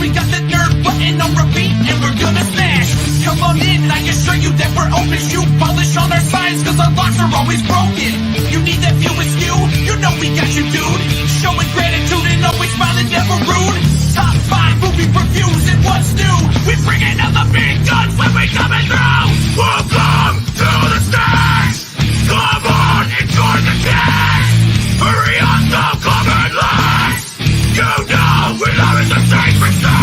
We got the nerd button on repeat and we're gonna smash. Come on in, I assure you that we're open. Shoe polish on our signs cause our locks are always broken. You need that view askew? You know we got you, dude. Showing gratitude and always smiling, never rude. Top 5 movie reviews and what's new. We bringing out the big guns when we coming through. Welcome to the stage. Come on, enjoy the day. Hurry up, don't come in late. You know we love it, the sacred thing.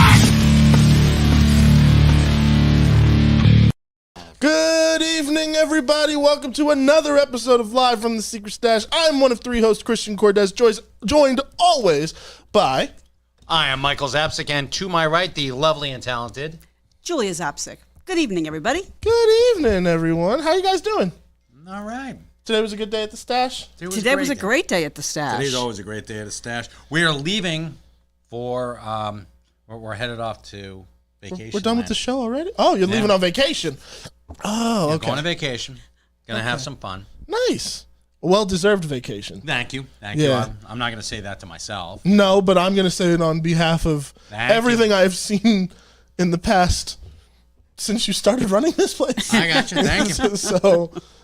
Good evening, everybody. Welcome to another episode of Live from the Secret Stash. I'm one of 3 hosts, Christian Cordes, joined always by... I am Michael Zapsik, and to my right, the lovely and talented... Julia Zapsik. Good evening, everybody. Good evening, everyone. How you guys doing? All right. Today was a good day at the Stash? Today was a great day at the Stash. Today's always a great day at the Stash. We are leaving for... we're headed off to vacation. We're done with the show already? Oh, you're leaving on vacation. Oh, okay. Going on vacation. Gonna have some fun. Nice. Well-deserved vacation. Thank you. Thank Yeah. you. I'm not going to say that to myself. No, but I'm going to say it on behalf of everything I've seen in the past since you started running this place. I got you. Thank you.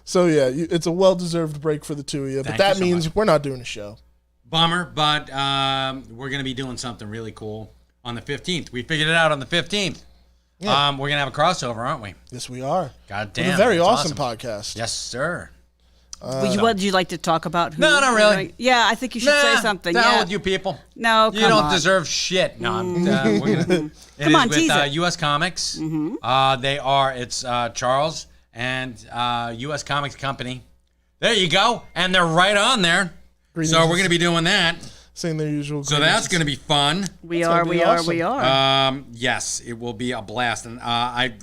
So yeah, it's a well-deserved break for the two of you. But that means we're not doing a show. Bummer, but we're going to be doing something really cool on the 15th. We figured it out on the 15th. Yeah. We're going to have a crossover, aren't we? Yes, we are. God damn. With a very awesome podcast. Yes, sir. What would you like to talk about? No, not really. Yeah, I think you should say something. Down Yeah. with you people. No, you don't deserve shit. No, we're gonna. Come on, with tease it. U.S. Comics. It's Charles and U.S. Comics Company. There you go, and they're right on there. Greetings. So we're gonna be doing that. Saying their usual. So that's gonna be fun. We are. Yes, it will be a blast, and I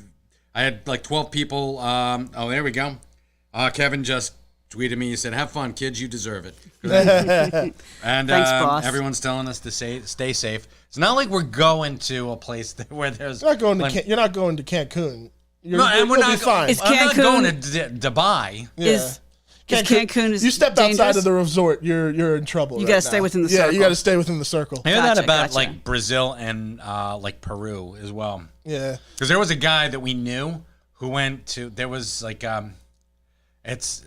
had like 12 people. There we go. Kevin just tweeted me. He said, "Have fun, kids. You deserve it." And Thanks, boss. Everyone's telling us to stay safe. It's not like we're going to a place where there's. You're not going to Cancun. We're not fine. I'm not going to Dubai. Yeah. Is Cancun you step dangerous? outside of the resort, you're in trouble. You got to stay within the circle. Yeah, you got to stay within the circle. I hear that about Gotcha. like Brazil and like Peru as well. Yeah, because there was a guy that we knew who went to. There was like it's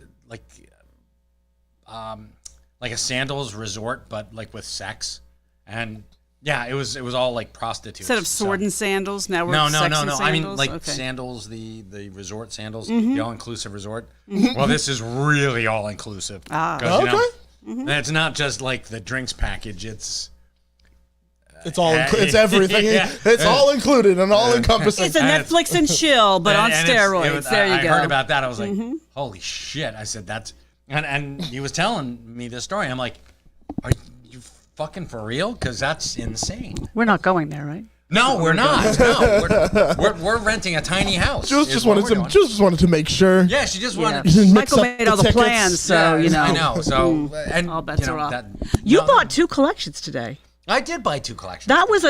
like a sandals resort, but like with sex, and yeah, it was all like prostitutes. Instead of sword and sandals, now we're no. sex and I mean sandals? like Okay. sandals, the resort sandals, the all inclusive resort. Well, this is really all inclusive. okay. And it's not just like the drinks package. It's It's everything. Yeah. It's all included and all encompassing. It's a Netflix and chill, but on steroids. There you go. I heard about that. I was like, holy shit. I said, that's... And he was telling me this story. I'm like, are you fucking for real? Because that's insane. We're not going there, right? No, we're not. No, we're renting a tiny house. Jules just wanted to make sure. Yeah, she just wanted. Yeah. Michael made all the plans, so you know. I know. So and all bets are off. You bought 2 collections today. I did buy 2 collections. That was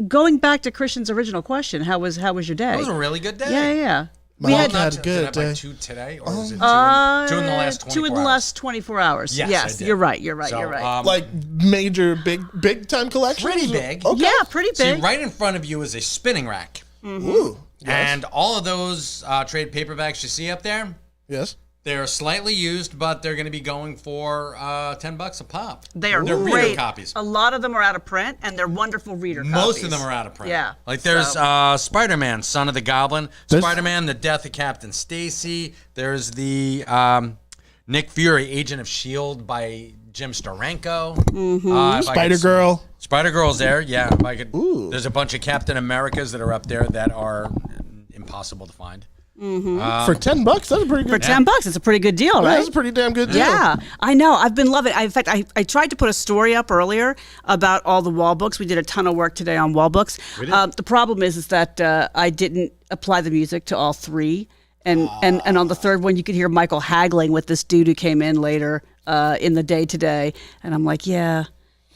going back to Christian's original question. How was your day? It was a really good day. Yeah. We had a good did I buy day. 2 today, or was it 2 in the last 24 2 in the last 24 hours. Yes, Yes, I did. you're right. You're right. So, You're right. Like major, big time collections. Pretty big. Okay. Yeah, pretty See, big. right in front of you is a spinning rack. Ooh. Yes. And all of those trade paperbacks you see up there, Yes. they're slightly used, but they're going to be going for $10 a pop. They're reader great. copies. A lot of them are out of print, and they're wonderful reader copies. Most of them are out of print. Yeah. Like there's Spider-Man, Son of the Goblin, Spider-Man, The Death of Captain Stacy. There's the Nick Fury, Agent of S.H.I.E.L.D. by Jim Steranko. Spider-Girl. Spider-Girl's there, yeah. If I could, Ooh. there's a bunch of Captain Americas that are up there that are impossible to find. For $10, that's a pretty good. For $10, it's a pretty good deal, right? That's a pretty damn good deal. Yeah, I know. I've been loving it. In fact, I tried to put a story up earlier about all the wall books. We did a ton of work today on wall books. The problem is that I didn't apply the music to all 3. And on the 3rd one, you could hear Michael haggling with this dude who came in later in the day today. And I'm like, yeah,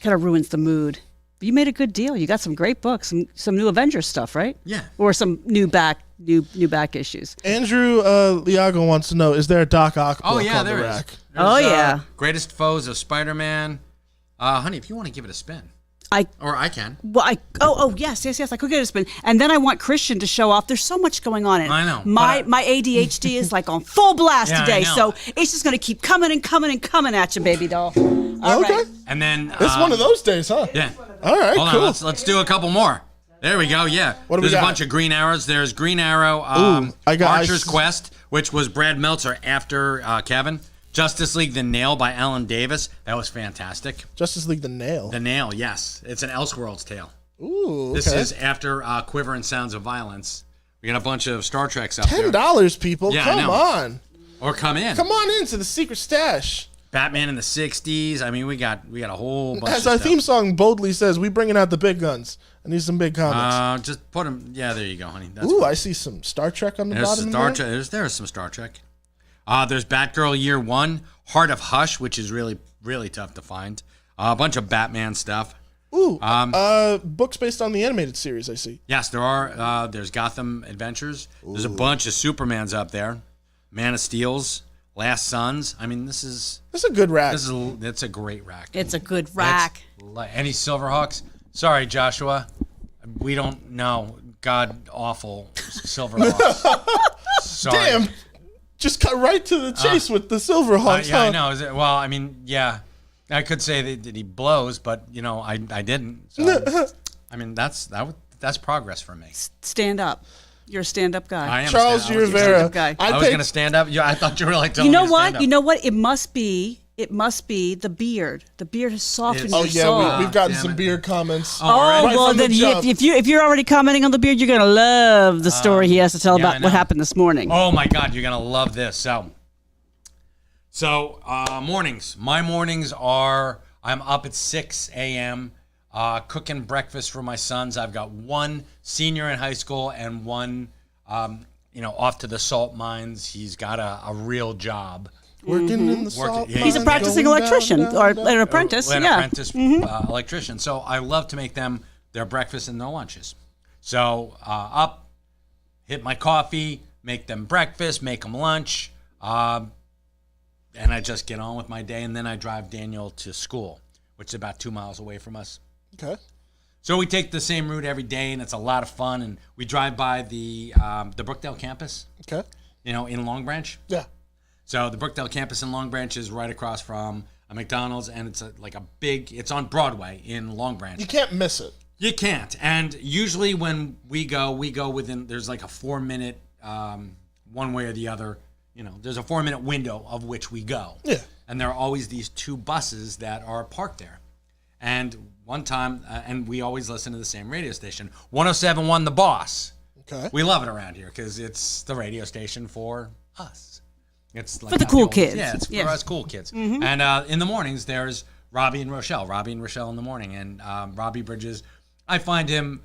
kind of ruins the mood. But you made a good deal. You got some great books, some new Avengers stuff, right? Yeah. Or some new back issues. Andrew Liago wants to know: is there a Doc Ock book on the there rack? is. Oh, yeah. Greatest Foes of Spider-Man. Honey, if you want to give it a spin. Or I can. Well, yes. I could get a spin, and then I want Christian to show off. There's so much going on. I know, My ADHD is like on full blast Yeah, I today, know. so it's just gonna keep coming and coming and coming at you, baby doll. All Okay. right. And then It's one of those days, huh? Yeah. All right, Hold cool. on, let's do a couple more. There we go. Yeah. What do we There's a got? bunch of Green Arrows. There's Green Arrow, I got- Archer's Quest, which was Brad Meltzer after Kevin. Justice League: The Nail by Alan Davis. That was fantastic. Justice League: The Nail. The Nail, yes. It's an Elseworlds tale. Ooh, okay. This is after Quiver and Sounds of Violence. We got a bunch of Star Treks up there. $10, people. Yeah, I Come know. on. Or come in. Come on into the secret stash. Batman in the 60s. I mean, we got a whole bunch As of our stuff. theme song boldly says, we bringing out the big guns. I need some big comments. Just put them. Yeah, there you go, honey. That's Ooh, fine. I see some Star Trek on the There's bottom Star there. Trek. There's some Star Trek. There's Batgirl Year One, Heart of Hush, which is really, really tough to find. A bunch of Batman stuff. Ooh, books based on the animated series, I see. Yes, there are. There's Gotham Adventures. There's a bunch of Supermans up there. Man of Steel's, Last Sons. I mean, this is That's a good rack. that's a great rack. It's a good rack. Any Silverhawks? Sorry, Joshua. We don't know. God awful Silverhawks. Sorry. Damn. Just cut right to the chase with the Silverhawks. Yeah, I huh? know. Well, I mean, yeah. I could say that he blows, but I didn't. So, I mean, that's progress for me. Stand up. You're a stand-up guy. I am. Charles I was gonna- Rivera. guy. I was gonna stand up. Yeah, I thought you were like. You know what? You know what? It must be the beard. The beard has softened Oh your yeah, soul. we've gotten damn some it. beard comments. Oh, Right well, from the then jump. if you're already commenting on the beard, you're gonna love the story he has to tell yeah, I about know. what happened this morning. Oh my God, you're gonna love this. So mornings. My mornings are I'm up at 6 a.m. Cooking breakfast for my sons. I've got one senior in high school and one, off to the salt mines. He's got a real job. Working in the salt yeah. He's a mines, practicing going electrician down, or down, an down. apprentice. An Yeah. apprentice electrician. So I love to make them their breakfast and their lunches. So up, hit my coffee, make them breakfast, make them lunch, and I just get on with my day. And then I drive Daniel to school, which is about 2 miles away from us. Okay. So we take the same route every day, and it's a lot of fun. And we drive by the Brookdale campus, Okay. in Long Branch. Yeah. So the Brookdale campus in Long Branch is right across from a McDonald's, and it's it's on Broadway in Long Branch. You can't miss it. You can't. And usually when we go within, there's like a 4-minute, one way or the other, there's a 4-minute window of which we go. Yeah. And there are always these 2 buses that are parked there. And one time, and we always listen to the same radio station, 107.1 The Boss. Okay. We love it around here because it's the radio station for us. It's like For the how cool old- kids. Yeah, it's for Yeah. us cool kids. And in the mornings, there's Robbie and Rochelle. Robbie and Rochelle in the morning. And Robbie Bridges, I find him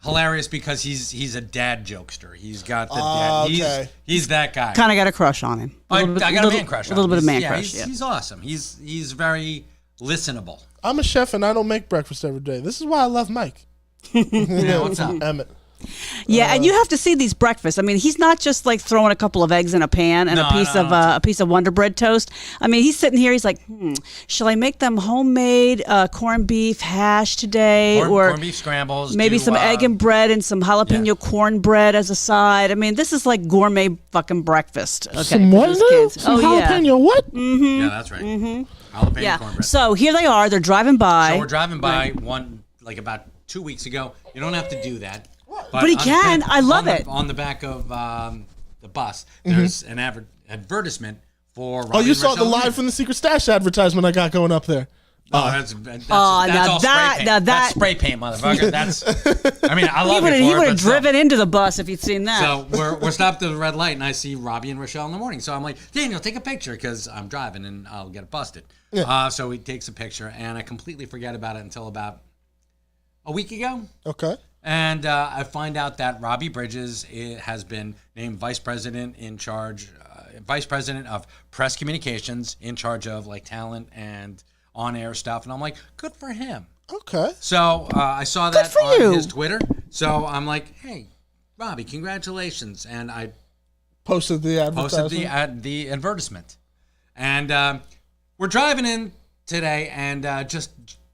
hilarious because he's a dad jokester. He's got the dad. okay. He's that guy. Kind of got a crush on him. I got a man crush. A little bit of man He's- crush. Yeah. He's awesome. He's very listenable. I'm a chef and I don't make breakfast every day. This is why I love Mike. Yeah, what's up? Emmett. Yeah, and you have to see these breakfasts. I mean, he's not just like throwing a couple of eggs in a pan and No, a piece of Wonder Bread toast. I mean, he's sitting here. He's like, shall I make them homemade corned beef hash today, or corned beef scrambles. maybe do, some egg and bread and some jalapeno cornbread as a side? I mean, this is like gourmet fucking breakfast. Okay, Some for what those now? kids. Some Oh yeah, jalapeno what? Yeah, that's right. Jalapeno yeah. cornbread. So here they are. They're driving by. So we're driving by about 2 weeks ago. You don't have to do that. But he on the can. back- I love on it. On the back of the bus, there's an advertisement for. Oh, Robbie you and saw the Rochelle live Levy. from the Secret Stash advertisement I got going up there. Oh, that's now all spray that- paint. now That's that- spray paint, motherfucker. That's. I mean, I love it. He would for it, have but still. driven into the bus if he'd seen that. So we're stopped at the red light, and I see Robbie and Rochelle in the morning. So I'm like, Daniel, take a picture because I'm driving and I'll get busted. Yeah. So he takes a picture, and I completely forget about it until about a week ago. Okay. And I find out that Robbie Bridges has been named vice president of press communications, in charge of like talent and on-air stuff. And I'm like, good for him. Okay. So I saw that for on you. his Twitter. So I'm like, hey, Robbie, congratulations. And I Posted the posted advertisement. the advertisement. And we're driving in today, and just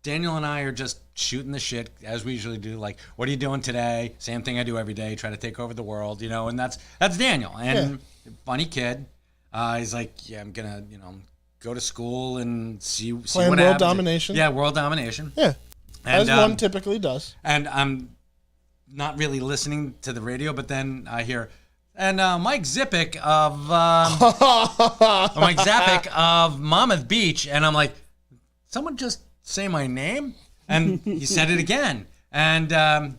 Daniel and I are just shooting the shit as we usually do. Like, what are you doing today? Same thing I do every day. Try to take over the world, and that's Daniel. And funny kid. He's like, yeah, I'm gonna, go to school and see Playing what world happens. domination. Yeah, world domination. Yeah, And, as one typically does. And I'm not really listening to the radio, but then I hear, and Mike Zipic of Monmouth Beach, and I'm like, someone just say my name, and he said it again, and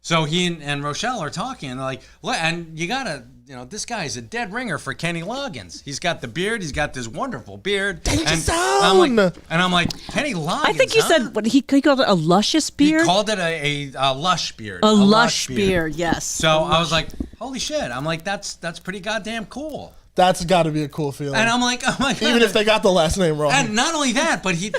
so he and Rochelle are talking, and they're like, and you gotta. This guy's a dead ringer for Kenny Loggins. He's got the beard. He's got this wonderful beard. And I'm like, Kenny Loggins. I think you said what he called it a luscious beard. He called it a lush beard. A lush beard, yes. So I was like, holy shit. I'm like, that's pretty goddamn cool. That's got to be a cool feeling. And I'm like, oh my God. Even if they got the last name wrong. And not only that, but he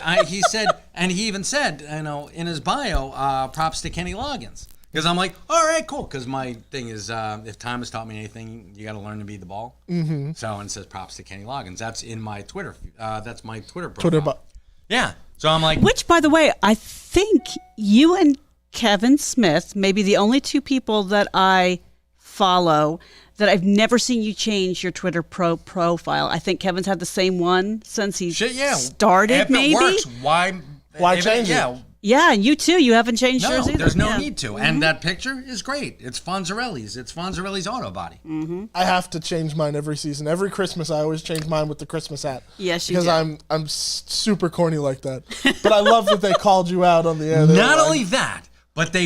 said, and he even said, in his bio, props to Kenny Loggins. Because I'm like, all right, cool. Because my thing is, if time has taught me anything, you got to learn to be the ball. Mm-hmm. So, and it says props to Kenny Loggins. That's in my Twitter. That's my Twitter profile. Yeah. So I'm like. Which, by the way, I think you and Kevin Smith may be the only two people that I follow that I've never seen you change your Twitter profile. I think Kevin's had the same one since he started, if maybe. It works, why change it? Yeah. Yeah, and you too. You haven't changed yours either. There's no need to. And that picture is great. It's Fonzarelli's. It's Fonzarelli's auto body. Mm-hmm. I have to change mine every season. Every Christmas, I always change mine with the Christmas hat. Yes, you because do. I'm super corny like that. But I love that they called you out on the air. Not only that, but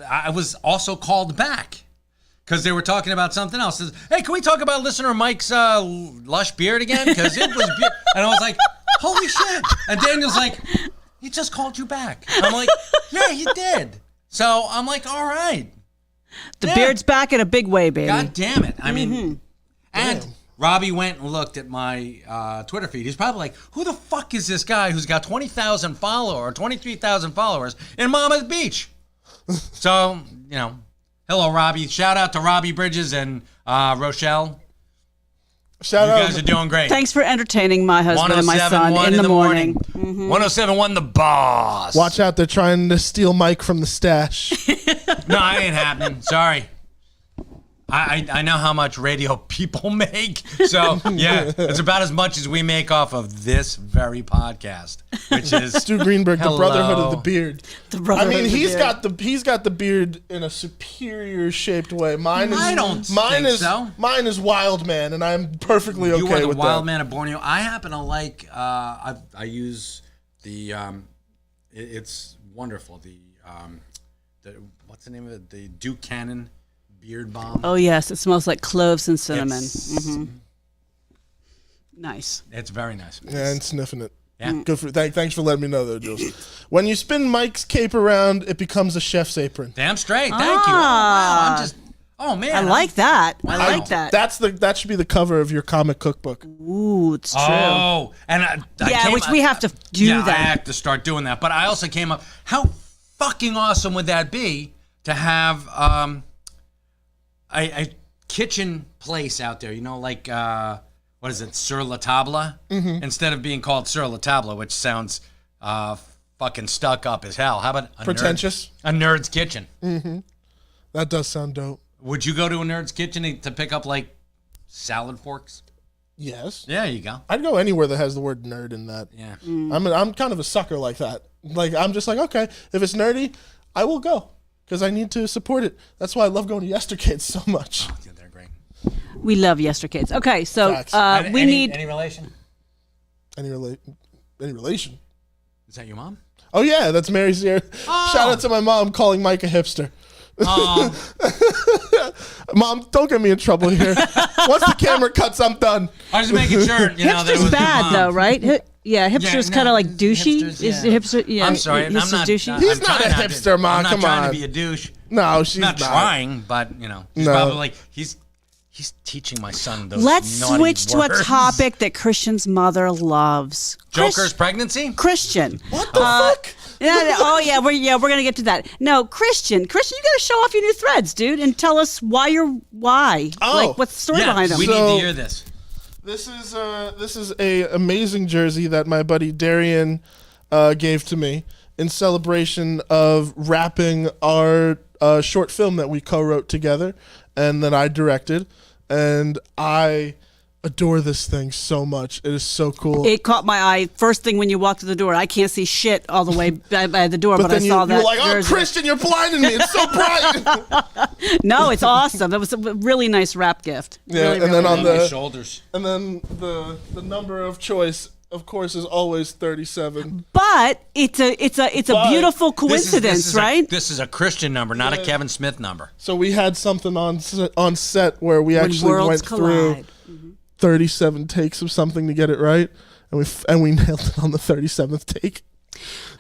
I was also called back. Because they were talking about something else. Says, hey, can we talk about listener Mike's lush beard again? Because it was and I was like, holy shit. And Daniel's like, he just called you back. I'm like, yeah, he did. So I'm like, all right. The beard's back in a big way, baby. God damn it. I mean, and Robbie went and looked at my Twitter feed. He's probably like, who the fuck is this guy who's got 20,000 followers or 23,000 followers in Monmouth Beach? So, hello, Robbie. Shout out to Robbie Bridges and Rochelle. Shout you out. guys are doing great. Thanst for entertaining my husband and my son in the morning. Mm-hmm. 107.1 The Boss. Watch out, they're trying to steal Mike from the stash. No, it ain't happening. Sorry. I know how much radio people make. So, yeah, it's about as much as we make off of this very podcast, which is Stu Greenberg, the Brotherhood of the Beard. He's got the beard in a superior shaped way. Mine is Wild Man, and I'm perfectly okay with that. You are the Wild Man of Borneo. I happen to like. I use the. It's wonderful. The what's the name of it? The Duke Cannon beard balm. Oh yes, it smells like cloves and cinnamon. Nice. It's very nice. Yeah, and sniffing it. Yeah. Good for thanks for letting me know, though, Jules. When you spin Mike's cape around, it becomes a chef's apron. Damn straight. Thank you. Oh, wow. I'm just. Oh man. I like that. Wow. I like that. That should be the cover of your comic cookbook. Ooh, it's true. Oh, and we have to do that. I have to start doing that. But I also came up. How fucking awesome would that be to have a kitchen place out there? Like what is it, Sur La Table? Mm-hmm. Instead of being called Sur La Table, which sounds fucking stuck up as hell. How about pretentious? A nerd's kitchen. Mm-hmm. That does sound dope. Would you go to a nerd's kitchen to pick up like salad forks? Yes. There you go. I'd go anywhere that has the word nerd in that. Yeah. I'm kind of a sucker like that. Like I'm just like, okay, if it's nerdy, I will go because I need to support it. That's why I love going to Yesterkids so much. Oh, yeah, they're great. We love Yesterkids. Okay, so we need any relation. Any relation? Is that your mom? Oh yeah, that's Mary Sierra. Oh. Shout out to my mom calling Mike a hipster. Mom, don't get me in trouble here. Once the camera cuts, I'm done. I was just making sure. That it was bad though, right? Yeah, hipster's kind of like douchey. Hipsters, Is hipster? Yeah, I'm sorry, I'm not douchey. He's not a hipster, Mom. Come on. I'm not trying to be a douche. No, she's not trying, but she's probably like he's teaching my son those. Let's naughty switch words. to a topic that Christian's mother loves. Joker's pregnancy. Christian. What the fuck? We're gonna get to that. No, Christian, you gotta show off your new threads, dude, and tell us why. Oh. Like what's the story behind them? We need to hear this. This is a amazing jersey that my buddy Darian gave to me. in celebration of wrapping our short film that we co-wrote together and that I directed. And I adore this thing so much. It is so cool. It caught my eye first thing when you walked through the door. I can't see shit all the way by the door, but I saw that. You're like, oh, Christian, you're blinding me. It's so bright. No, it's awesome. It was a really nice wrap gift. Yeah, really, and really then on nice. the shoulders. And then the number of choice, of course, is always 37. But it's a beautiful coincidence, right? This is a Christian number, not a Kevin Smith number. So we had something on set where we actually went through 37 takes of something to get it right, and we nailed it on the 37th take.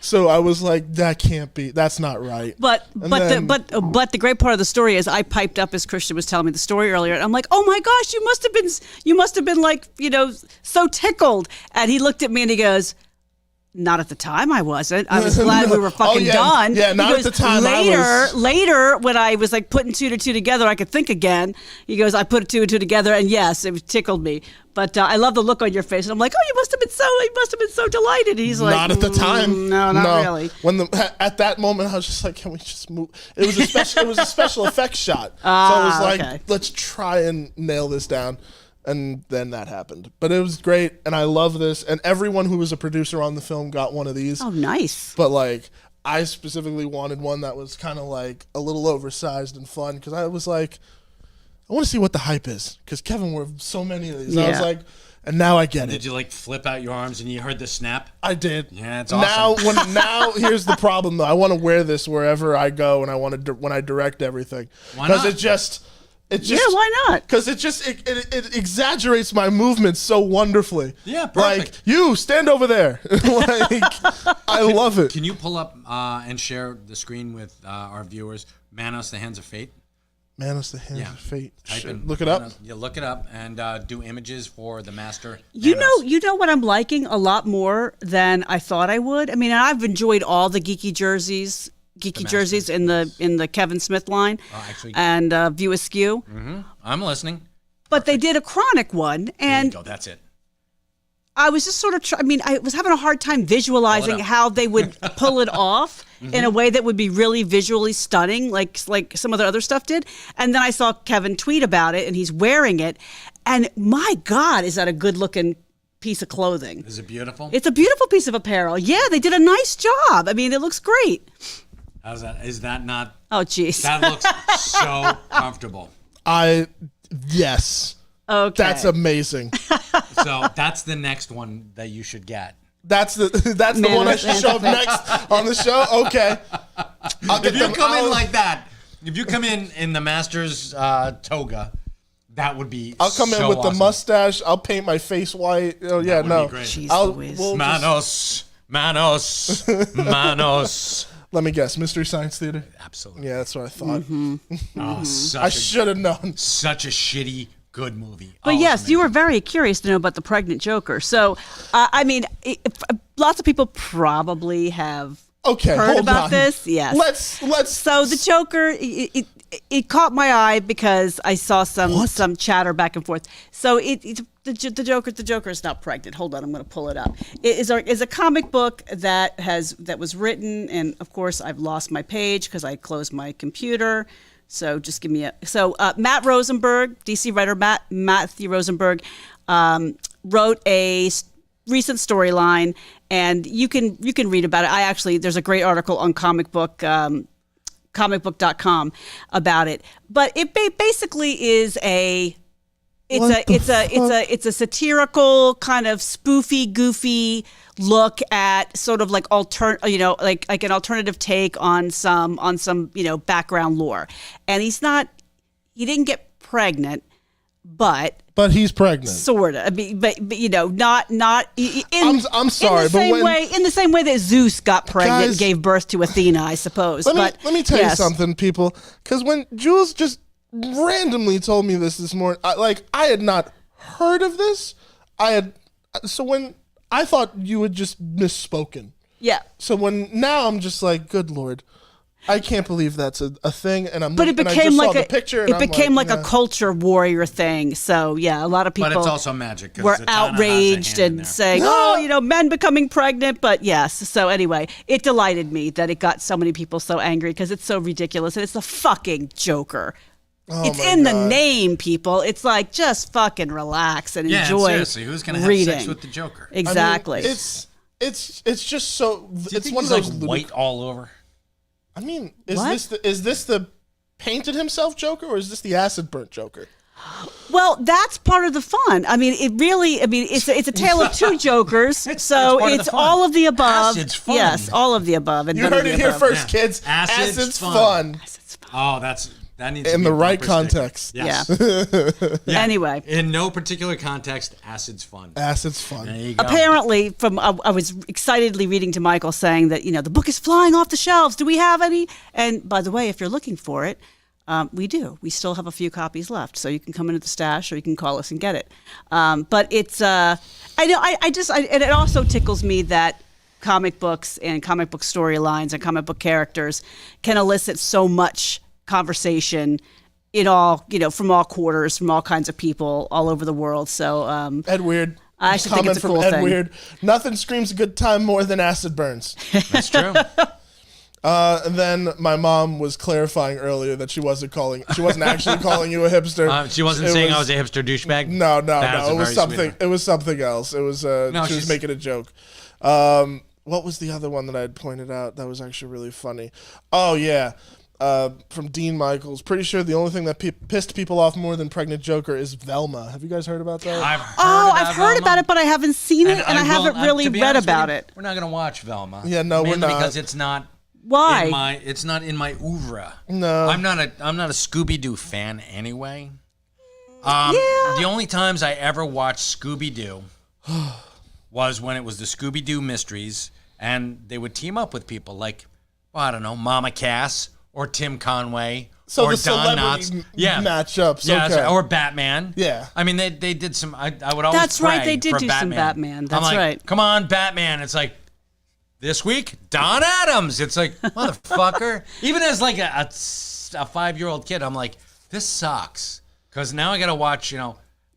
So I was like, that can't be. That's not right. But the great part of the story is I piped up as Christian was telling me the story earlier, and I'm like, oh my gosh, you must have been like, so tickled. And he looked at me and he goes, not at the time I wasn't. I was glad we were fucking done. Yeah, not at the time Later, when I was like putting 2 to 2 together, I could think again. He goes, I put 2 and 2 together, and yes, it tickled me. But I love the look on your face, and I'm like, oh, you must have been so delighted. And he's like, not at the time. No, not really. At that moment, I was just like, can we just move? It was a special effects shot, so I was like, okay. Let's try and nail this down. And then that happened. But it was great, and I love this. And everyone who was a producer on the film got one of these. Oh, nice. But, like, I specifically wanted one that was kind of, like, a little oversized and fun, because I was like, I want to see what the hype is, because Kevin wore so many of these. Yeah. I was like, and now I get it. Did you, like, flip out your arms and you heard the snap? I did. Yeah, it's awesome. Now here's the problem, though. I want to wear this wherever I go, and I want to when I direct everything. Why not? Because Yeah, why not? Because it exaggerates my movements so wonderfully. Yeah, perfect. Like, you stand over there. Like, I love it. Can you pull up and share the screen with our viewers? Manos, the Hands of Fate. Manos, the Hands of Fate. Look it up. Yeah, look it up and do images for the master. You Manos. know what I'm liking a lot more than I thought I would. I mean, I've enjoyed all the geeky jerseys in the Kevin Smith line, and View Askew. Mm-hmm. I'm listening. But they did a Chronic one, and there you go, that's it. I was just sort of I was having a hard time visualizing how they would pull it off in a way that would be really visually stunning, like some of the other stuff did. And then I saw Kevin tweet about it, and he's wearing it, and my God, is that a good looking piece of clothing? Is it beautiful? It's a beautiful piece of apparel. Yeah, they did a nice job. I mean, it looks great. How's that? Is that not? Oh, jeez. That looks so comfortable. Yes. Okay. That's amazing. So that's the next one that you should get. That's the one I should show up next on the show. Okay. If you come in like that, if you come in the Masters toga, that would be. I'll come in with awesome. the mustache. I'll paint my face white. Oh yeah, no. Jeez, Manos. Let me guess, Mystery Science Theater. Absolutely. Yeah, that's what I thought. Oh, I should have known. Such a shitty good movie. But yes, you were very curious to know about the pregnant Joker. So, I mean, lots of people probably have heard about this. Yes. Let's. So the Joker, it caught my eye because I saw some chatter back and forth. So the Joker is not pregnant. Hold on, I'm going to pull it up. It is a comic book that was written, and of course I've lost my page because I closed my computer. So just give me Matt Rosenberg, DC writer Matthew Rosenberg, wrote a recent storyline, and you can read about it. There's a great article on comicbook.com about it. But it basically is it's a satirical kind of spoofy, goofy look at sort of like like an alternative take on some background lore. And he didn't get pregnant, but he's pregnant. Sort of. But not I'm sorry, in the same way that Zeus got pregnant and gave birth to Athena, I suppose. Let me tell you something, people, because when Jules just randomly told me this morning, I had not heard of this. When I thought you had just misspoken. Yeah. So now I'm just like, good Lord. I can't believe that's a thing, and I'm. But it and I became just like saw the picture. And it I'm became like yeah. a culture warrior thing. So yeah, a lot of people. But it's also magic. 'Cause were Zatanna has a outraged hand in and there. saying, "Oh, you know, men becoming pregnant." But yes. So anyway, it delighted me that it got so many people so angry because it's so ridiculous and it's the fucking Joker. It's my in the God. name, people. It's like just fucking relax and Yeah, enjoy. seriously, who's gonna have reading. sex with the Joker? I mean, Exactly. it's just so. Do you It's think one he's of those like white all over? I mean, is What? this the painted himself Joker, or is this the acid burnt Joker? Well, that's part of the fun. I mean, it really. I mean, it's a tale of two Jokers. So it's part of the it's fun. all of the above. Acid's fun. Yes, all of the above. And You none of heard the it here above. first, Yeah. kids. Acid's Acid's fun. fun. Oh, that needs to In be the a right bumper sticker. context. Yes. Yeah. Anyway. In no particular context, acid's fun. Acid's fun. There you go. Apparently, I was excitedly reading to Michael saying that the book is flying off the shelves. Do we have any? And by the way, if you're looking for it, we do. We still have a few copies left, so you can come into the stash or you can call us and get it. But it's I know and it also tickles me that comic books and comic book storylines and comic book characters can elicit so much conversation in all from all quarters, from all kinds of people all over the world. So Ed Weird. I actually think Comment it's a from cool Ed thing. Weird. Nothing screams a good time more than acid burns. That's true. And then my mom was clarifying earlier that she wasn't actually calling you a hipster. She wasn't It saying I was a hipster douchebag. No. That It was very sweet something. of her. It was something else. It was she was she's- making a joke. What was the other one that I had pointed out that was actually really funny? Oh yeah. From Dean Michaels. Pretty sure the only thing that pissed people off more than Pregnant Joker is Velma. Have you guys heard about that? I've heard about it, but I haven't seen it, and I haven't really read about it. We're not going to watch Velma. Yeah, no, we're Mainly not. because it's not. Why? It's not in my oeuvre. No. I'm not a Scooby Doo fan anyway. The only times I ever watched Scooby Doo was when it was the Scooby Doo Mysteries, and they would team up with people like, well, I don't know, Mama Cass or Tim Conway So or the Don celebrity Knotts. matchups. Yeah, okay. or Batman. Yeah. I mean, they did some. I would always. That's right, pray they did for do some Batman. I'm That's like, right. Come on, Batman. It's like this week, Don Adams. It's like motherfucker. Even as like a 5-year-old kid, I'm like, this sucks because now I got to watch.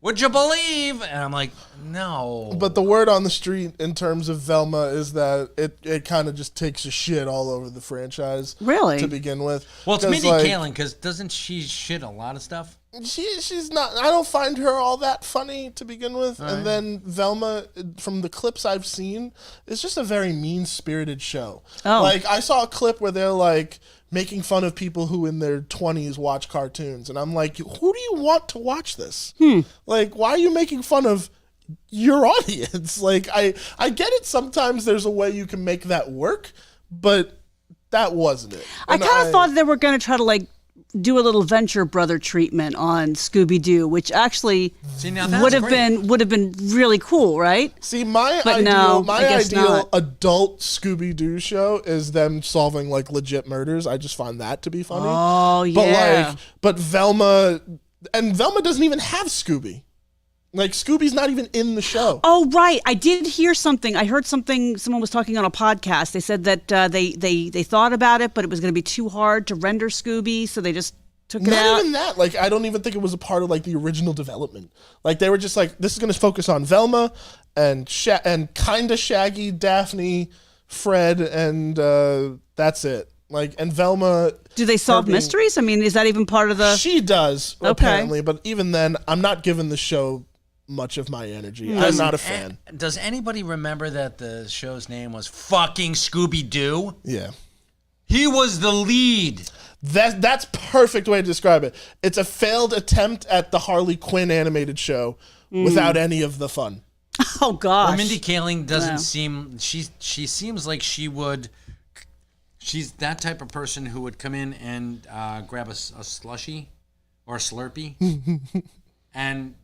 Would you believe? And I'm like, no. But the word on the street in terms of Velma is that it kind of just takes a shit all over the franchise. Really? To begin with. Well, it's 'Cause, Mindy like, Kaling because doesn't she shit a lot of stuff? She's not. I don't find her all that funny to begin with. And then Velma, from the clips I've seen, is just a very mean-spirited show. Oh. Like I saw a clip where they're like making fun of people who in their 20s watch cartoons, and I'm like, who do you want to watch this? Like, why are you making fun of your audience? Like, I get it. Sometimes there's a way you can make that work, but that wasn't it. I And kind of thought they were going to try to do a little Venture Brother treatment on Scooby Doo, which actually See, now that's would have great. been really cool, right? See, my But ideal, no, my I guess ideal not. adult Scooby Doo show is them solving like legit murders. I just find that to be funny. Oh yeah. But Velma doesn't even have Scooby. Like Scooby's not even in the show. Oh right, I did hear something. I heard something. Someone was talking on a podcast. They said that they thought about it, but it was going to be too hard to render Scooby, so they just took it Not out. even that. Like I don't even think it was a part of like the original development. Like they were just like, this is going to focus on Velma and kinda Shaggy, Daphne, Fred, and that's it. Like and Velma. Do they solve her being- mysteries? I mean, is that even part of the? She does Okay. apparently, but even then, I'm not giving the show much of my energy. I'm not a fan. Does anybody remember that the show's name was fucking Scooby Doo? Yeah. He was the lead. That's perfect way to describe it. It's a failed attempt at the Harley Quinn animated show without any of the fun. Oh gosh. Well, Mindy Kaling doesn't Wow. seem. She seems like she would. She's that type of person who would come in and grab a slushie or a Slurpee, and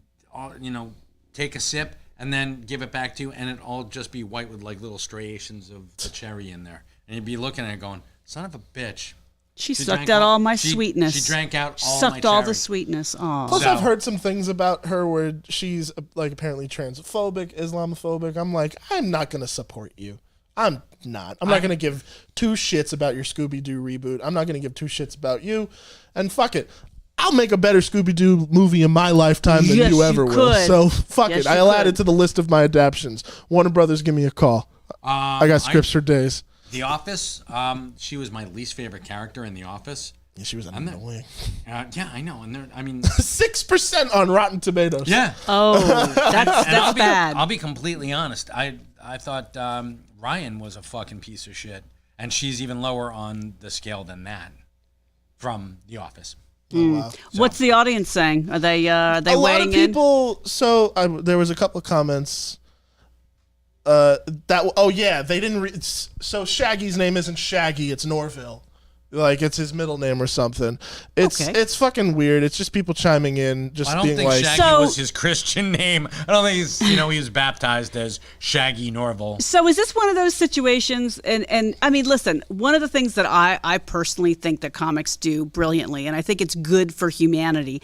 take a sip and then give it back to you, and it all just be white with like little striations of the cherry in there, and you'd be looking at it going, "Son of a bitch." She She sucked drank out all- all my she- sweetness. she drank out all Sucked my all the cherry. sweetness. Oh. Plus, So- I've heard some things about her where she's like apparently transphobic, Islamophobic. I'm like, I'm not going to support you. I'm not. I'm not going to give two shits about your Scooby-Doo reboot. I'm not going to give two shits about you. And fuck it. I'll make a better Scooby-Doo movie in my lifetime than you ever will. So fuck it. I'll add it to the list of my adaptions. Warner Brothers, give me a call. I got scripts for days. The Office, she was my least favorite character in The Office. Yeah, she was annoying. Yeah, I know. And 6% on Rotten Tomatoes. Yeah. Oh, that's bad. I'll be completely honest. I thought Ryan was a fucking piece of shit, and she's even lower on the scale than that from The Office. Oh, wow. What's the audience saying? Are they weighing in? A lot of people. So there was a couple of comments. They didn't. So Shaggy's name isn't Shaggy. It's Norville. Like it's his middle name or something. It's fucking weird. It's just people chiming in, just I don't being think like, Shaggy was his Christian name. I don't think he's he was baptized as Shaggy Norville. So is this one of those situations? And I mean, listen, one of the things that I personally think that comics do brilliantly, and I think it's good for humanity,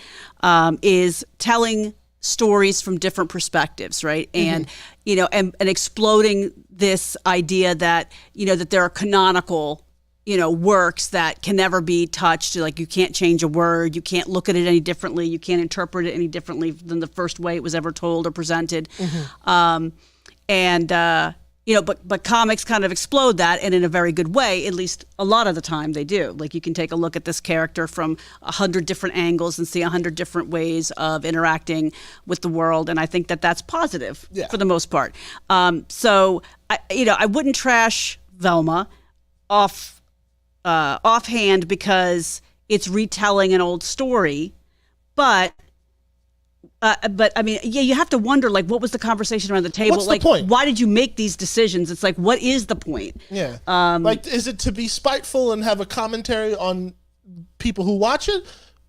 is telling stories from different perspectives, right? And and exploding this idea that that there are canonical works that can never be touched. Like you can't change a word, you can't look at it any differently, you can't interpret it any differently than the first way it was ever told or presented. But comics kind of explode that, and in a very good way. At least a lot of the time they do. Like you can take a look at this character from 100 different angles and see 100 different ways of interacting with the world, and I think that that's positive for the most part. So I wouldn't trash Velma offhand because it's retelling an old story, but I mean, you have to wonder, like, what was the conversation around the table? What's like, the point? Why did you make these decisions? It's like, what is the point? Yeah. Is it to be spiteful and have a commentary on people who watch it?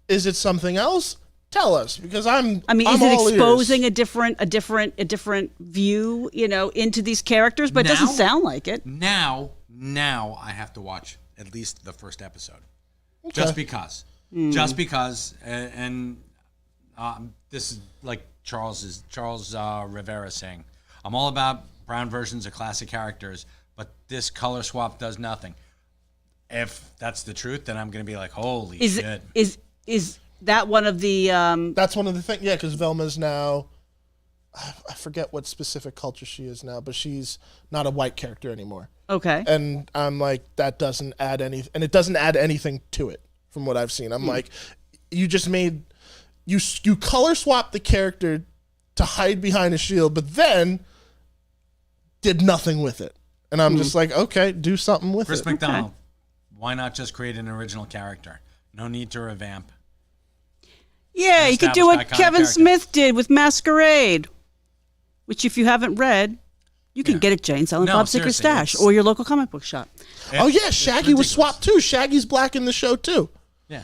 Is it something else? Tell us, because is it exposing a different view, into these characters? But it doesn't sound like it. Now I have to watch at least the first episode, just because, and this is like Charles Rivera saying, I'm all about brown versions of classic characters, but this color swap does nothing. If that's the truth, then I'm going to be like, holy shit. Is that one of the... That's one of the things, because Velma's now... I forget what specific culture she is now, but she's not a white character anymore. Okay. And I'm like, that doesn't add anything, and it doesn't add anything to it from what I've seen. I'm like, you just made... You color swap the character to hide behind a shield, but then did nothing with it. And I'm just like, okay, do something with Chris it. McDonald, why not just create an original character? No need to revamp. Yeah, you could do what Kevin Smith did with Masquerade, which if you haven't read, you can get at Jane Silent Bob's Secret Stash or your local comic book shop. Oh yeah, Shaggy was swapped too. Shaggy's black in the show too. Yeah.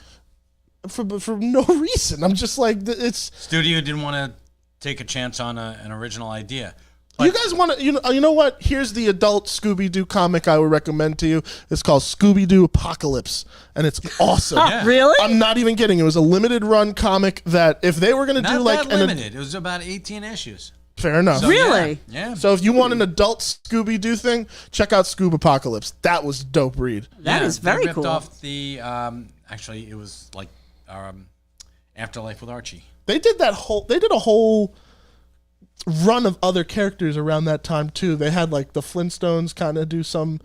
For no reason. I'm just like, it's... Studio didn't want to take a chance on an original idea. You guys want to, you know what? Here's the adult Scooby-Doo comic I would recommend to you. It's called Scooby-Doo Apocalypse, and it's awesome. Really? I'm not even kidding. It was a limited run comic that if they were going to do like... limited. It was about 18 issues. Fair enough. So, really? Yeah. So if you want an adult Scooby-Doo thing, check out Scoob Apocalypse. That was dope read. That is very they ripped cool. Off the, actually, it was like Afterlife with Archie. They did a whole run of other characters around that time too. They had like the Flintstones kind of do some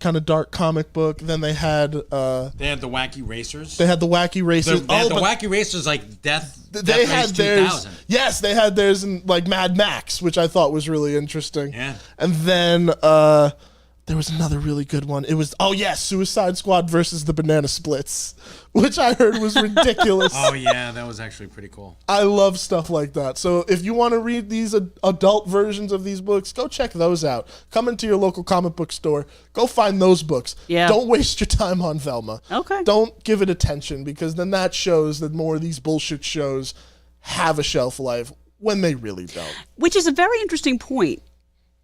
kind of dark comic book. Then they had the Wacky Racers. They had the Wacky Racers. The Wacky Racers like Death had Race theirs. 2000. Yes, they had theirs in like Mad Max, which I thought was really interesting. Yeah. And then there was another really good one. It was Suicide Squad versus the Banana Splits, which I heard was ridiculous. Oh yeah, that was actually pretty cool. I love stuff like that. So if you want to read these adult versions of these books, go check those out. Come into your local comic book store. Go find those books. Yeah. Don't waste your time on Velma. Okay. Don't give it attention, because then that shows that more of these bullshit shows have a shelf life when they really don't. Which is a very interesting point.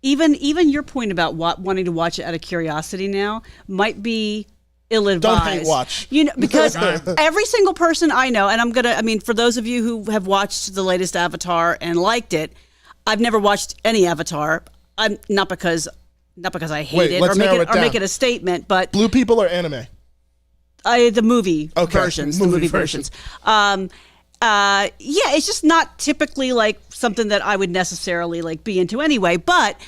Even your point about wanting to watch it out of curiosity now might be ill-advised. Don't hate watch. Because every single person I know, and for those of you who have watched the latest Avatar and liked it, I've never watched any Avatar. I'm not because not because I hate Wait, it let's or make narrow it it down. make it a statement, but Blue people or anime? the movie Okay, versions, the movie movie versions. Yeah, it's just not typically like something that I would necessarily like be into anyway. But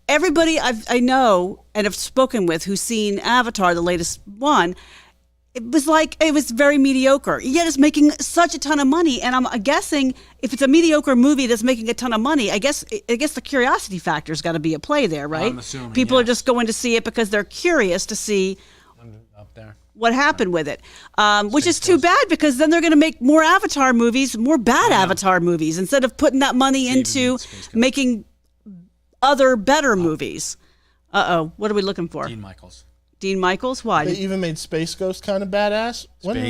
everybody I know and have spoken with who's seen Avatar, the latest one, it was very mediocre. Yet it's making such a ton of money, and I'm guessing if it's a mediocre movie that's making a ton of money, I guess the curiosity factor's got to be at play there, right? I'm assuming, people are yes. just going to see it because they're curious to see Up there. what happened with it, which is too bad because then they're going to make more Avatar movies, more bad Avatar movies, instead of putting that money into making other better movies. What are we looking for? Dean Michaels. Dean Michaels? Why? They even made Space Ghost kind of badass.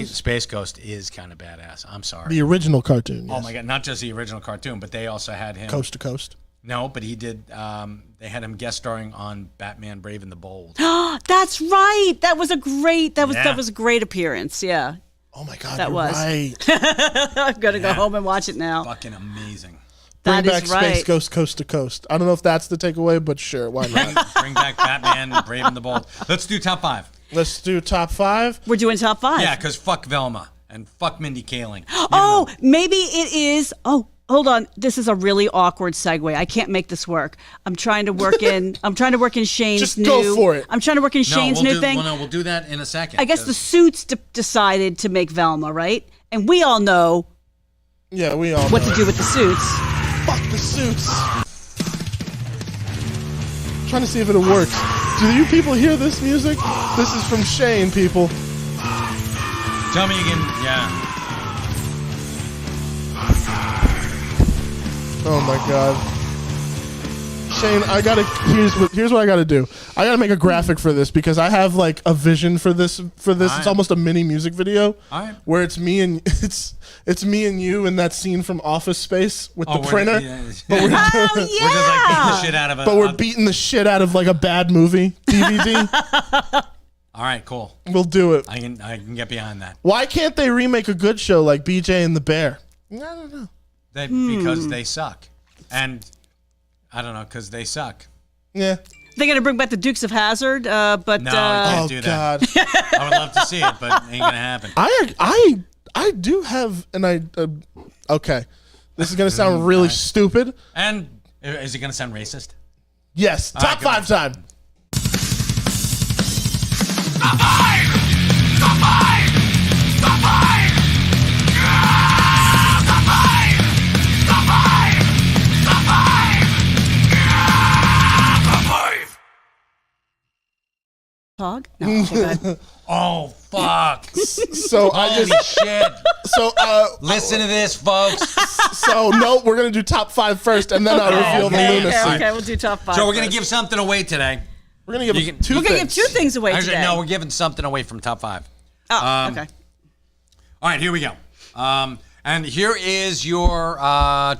Space Ghost is kind of badass. I'm sorry. The original cartoon. Yes. Oh my god! Not just the original cartoon, but they also had him. Coast to Coast. No, but he did. They had him guest starring on Batman: Brave and the Bold. That's right. That was a great. That Yeah. was a great appearance. Yeah. Oh my God, That you're was. right. I'm gonna go home and watch it now. Fucking amazing. Bring That back is right. Space Ghost Coast to Coast. I don't know if that's the takeaway, but sure, why not? Bring back Batman: Brave and the Bold. Let's do top 5. Let's do top 5. We're doing top 5. Yeah, because fuck Velma and fuck Mindy Kaling. Oh, maybe it is. Oh, hold on. This is a really awkward segue. I can't make this work. I'm trying to work in. Shane's Just new. go for it. I'm trying to work in Shane's new thing. We'll do that in a second. I guess the Suits decided to make Velma, right? And we all know Yeah, we all what know. to do with the Suits. Fuck the Suits. Trying to see if it works. Do you people hear this music? This is from Shane, people. Tell me again. Yeah. Oh my God. Shane, here's what I gotta do. I gotta make a graphic for this because I have like a vision for this. Alright. It's almost a mini music video. Alright. Where it's me and it's me and you in that scene from Office Space with the printer. We're just like beating the Oh, shit out of it. But we're beating the shit out of like a bad movie DVD. All right, cool. We'll do it. I can get behind that. Why can't they remake a good show like BJ and the Bear? I don't know. Because they suck. And I don't know, because they suck. Yeah. They're gonna bring back the Dukes of Hazzard, but No, you can't Oh do that. God. I would love to see it, but it ain't gonna happen. I do have okay. This is gonna sound really stupid. And is it gonna sound racist? Yes. All right, Top go 5 time. Top 5! Top 5! Top 5! Yeah! Top 5! Top 5! Top 5! Yeah! Top 5! Hog? No, okay, go ahead. Oh fuck! So I Holy just shit! so Listen to this, folks. so no, we're gonna do top 5 first, and then I'll reveal the okay, lunacy. Okay, we'll do top 5. So we're gonna first. give something away today. We're gonna give You can- two We're gonna give things. 2 things away Actually, today. no, we're giving something away from top 5. Oh, okay. All right, here we go. And here is your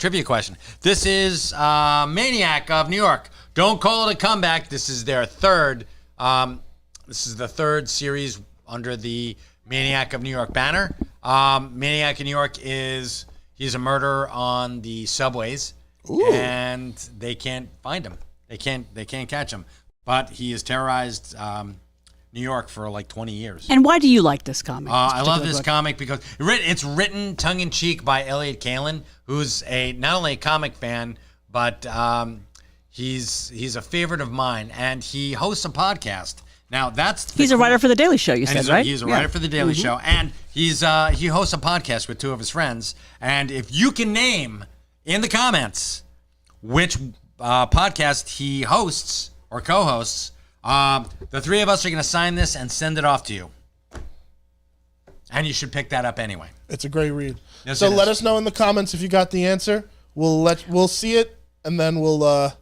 trivia question. This is Maniac of New York. Don't call it a comeback. This is their third. This is the third series under the Maniac of New York banner. Maniac of New York he's a murderer on the subways, and they can't find him. They can't catch him. But he has terrorized New York for like 20 years. And why do you like this comic? I love this comic because it's written tongue-in-cheek by Elliot Kalin, who's not only a comic fan, but he's a favorite of mine, and he hosts a podcast. Now He's a writer for The Daily Show, you and said, he's right? He's a writer for The Daily Show, and he hosts a podcast with 2 of his friends. And if you can name in the comments which podcast he hosts or co-hosts, the 3 of us are going to sign this and send it off to you. And you should pick that up anyway. It's a great read. Yes, So it let is. us know in the comments if you got the answer. We'll see it, and then we'll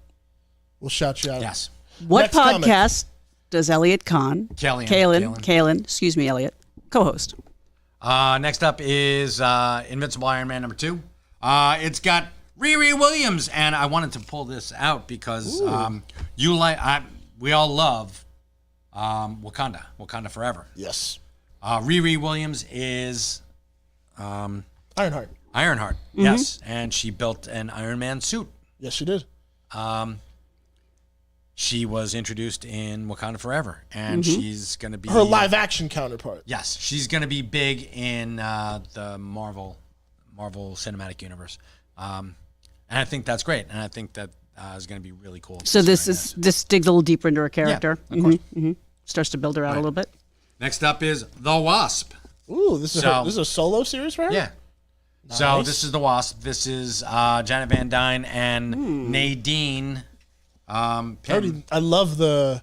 shout you out. Yes. What Next comic. podcast does Elliot Kalin, excuse me, Elliot, co-host? Next up is Invincible Iron Man #2. It's got Riri Williams, and I wanted to pull this out because we all love Wakanda Forever. Yes. Riri Williams is Ironheart. Ironheart, yes, and she built an Iron Man suit. Yes, she did. she was introduced in Wakanda Forever, and she's going to be Her live action counterpart. Yes, she's going to be big in the Marvel Cinematic Universe, and I think that's great, and I think that is going to be really cool. So this digs a little deeper into her character. Yeah, of course. Starts to build her out a little bit. Next up is The Wasp. Ooh, this is a solo series for her? Yeah. Nice. So this is The Wasp. This is Janet Van Dyne and Nadine. I love the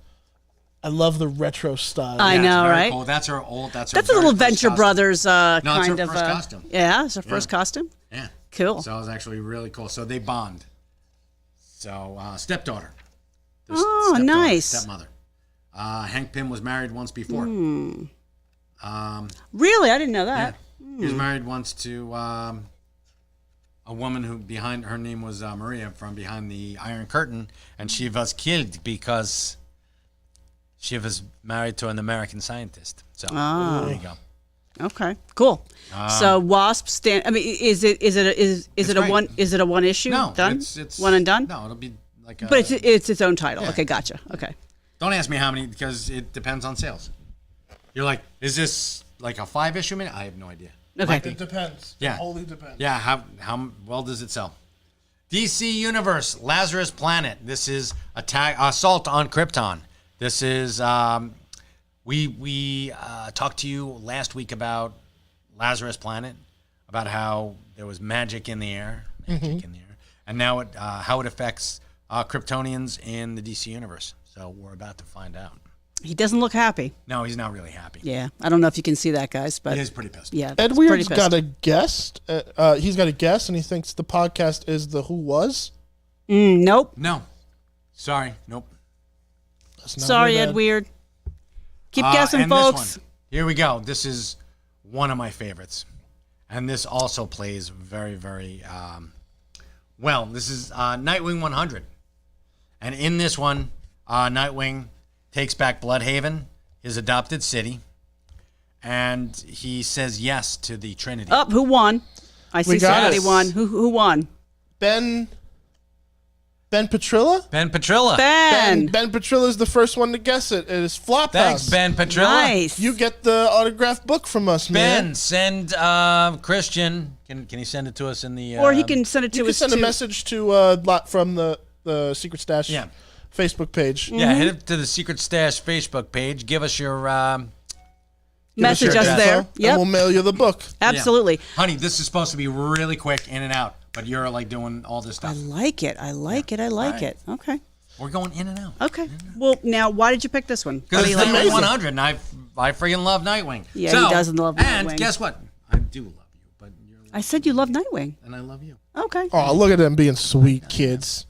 retro style. I know, it's very right? Cool. That's her old. That's a little Venture Brothers No, kind it's her of. first costume. Yeah, it's her first costume. Yeah. Cool. So it was actually really cool. So they bond. So stepdaughter. Nice. Stepmother. Hank Pym was married once before. Really, I didn't know that. Yeah. He was married once to a woman who her name was Maria from behind the Iron Curtain, and she was killed because she was married to an American scientist. So there you go. Okay, cool. So Wasp stand. I mean, is it a one issue? No, done. It's one and done. No, it'll be like. But it's its own title. Yeah. Okay, gotcha. Okay. Don't ask me how many because it depends on sales. You're like, is this like a 5-issue minute? I have no idea. Okay. It depends. Yeah. It wholly depends. Yeah, how well does it sell? DC Universe, Lazarus Planet. This is Assault on Krypton. This is we talked to you last week about Lazarus Planet, about how there was magic in the air, and now how it affects Kryptonians in the DC Universe. So we're about to find out. He doesn't look happy. No, he's not really happy. Yeah, I don't know if you can see that, guys, but He is pretty pissed. yeah, Ed it's Weird's pretty pissed. got a guest. He's got a guest, and he thinks the podcast is the Who Was. Nope. No, sorry, nope. That's not Sorry, good, Ed Weird. Keep guessing, and folks. This one. Here we go. This is one of my favorites, and this also plays very, very well. This is Nightwing 100, and in this one, Nightwing takes back Bloodhaven, his adopted city, and he says yes to the Trinity. Oh, who won? I see got somebody it. won. Who won? Ben Petrilla? Ben Petrilla. Ben. Ben Petrilla is the first one to guess it. It is Flophouse. Thanks, Ben Petrilla. Nice. You get the autographed book from us, man. Ben, send Christian. Can he send it to us in the? Or he can send it to You can us send a too. message to from the Secret Stash Yeah. Facebook page. Yeah, hit it to the Secret Stash Facebook page. Give us your Message your us address. there. And Yep. we'll mail you the book. Absolutely. Honey, this is supposed to be really quick in and out, but you're like doing all this I stuff. like it. I like it. Right. Okay. We're going in and out. Okay. Well, now, why did you pick this one? Because What do it's you like? Nightwing 100, and I freaking love Nightwing. Yeah, he does love And Nightwing. guess what? I do love you, but you're I said you love Nightwing. and I love you. Okay. Oh, look at them being sweet kids.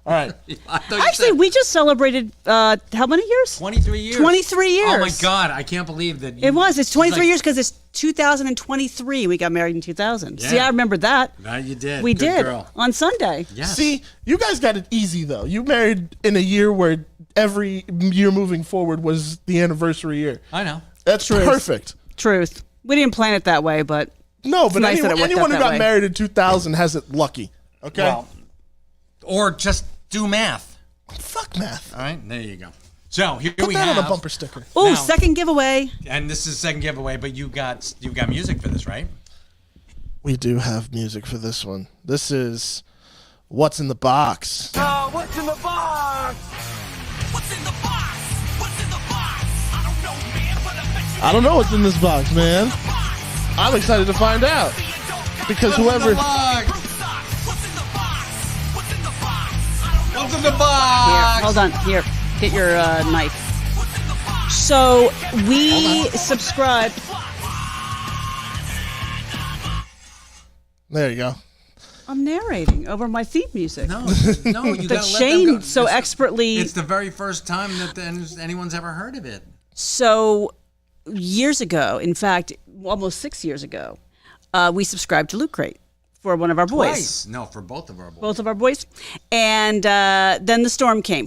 All right. I thought you Actually, said we just celebrated how many years? 23 years. 23 years. Oh my God, I can't believe that. It was. It's 23 like- years because it's 2023. We got married in 2000. See, Yeah. I remember that. That you did. We Good did Girl. on Sunday. Yes. See, you guys got it easy, though. You married in a year where every year moving forward was the anniversary year. I know. That's perfect. Truth. We didn't plan it that way, but No, but nice that it worked anyone out who that got way. married in 2000 has it lucky. Okay? Well, or just do math. Fuck math. All right, there you go. So here Put we that have on a bumper sticker. oh, Now- second giveaway. And this is the second giveaway, but you've got music for this, right? We do have music for this one. This is What's in the Box. What's in the box? What's in the box? What's in the box? I don't know, man, but I bet you I don't know what's in this box, man. I'm excited to find out. Because whoever... What's in the box? What's in the box? I don't know. What's in the Here, box? hold on. Here, get your knife. So we subscribe. There you go. I'm narrating over my theme music. No, you that gotta let them Shane go. so expertly. It's the very first time that anyone's ever heard of it. So years ago, in fact, almost 6 years ago, we subscribed to Loot Crate for one of our boys. Twice. No, for both of our boys. Both of our boys. And then the storm came,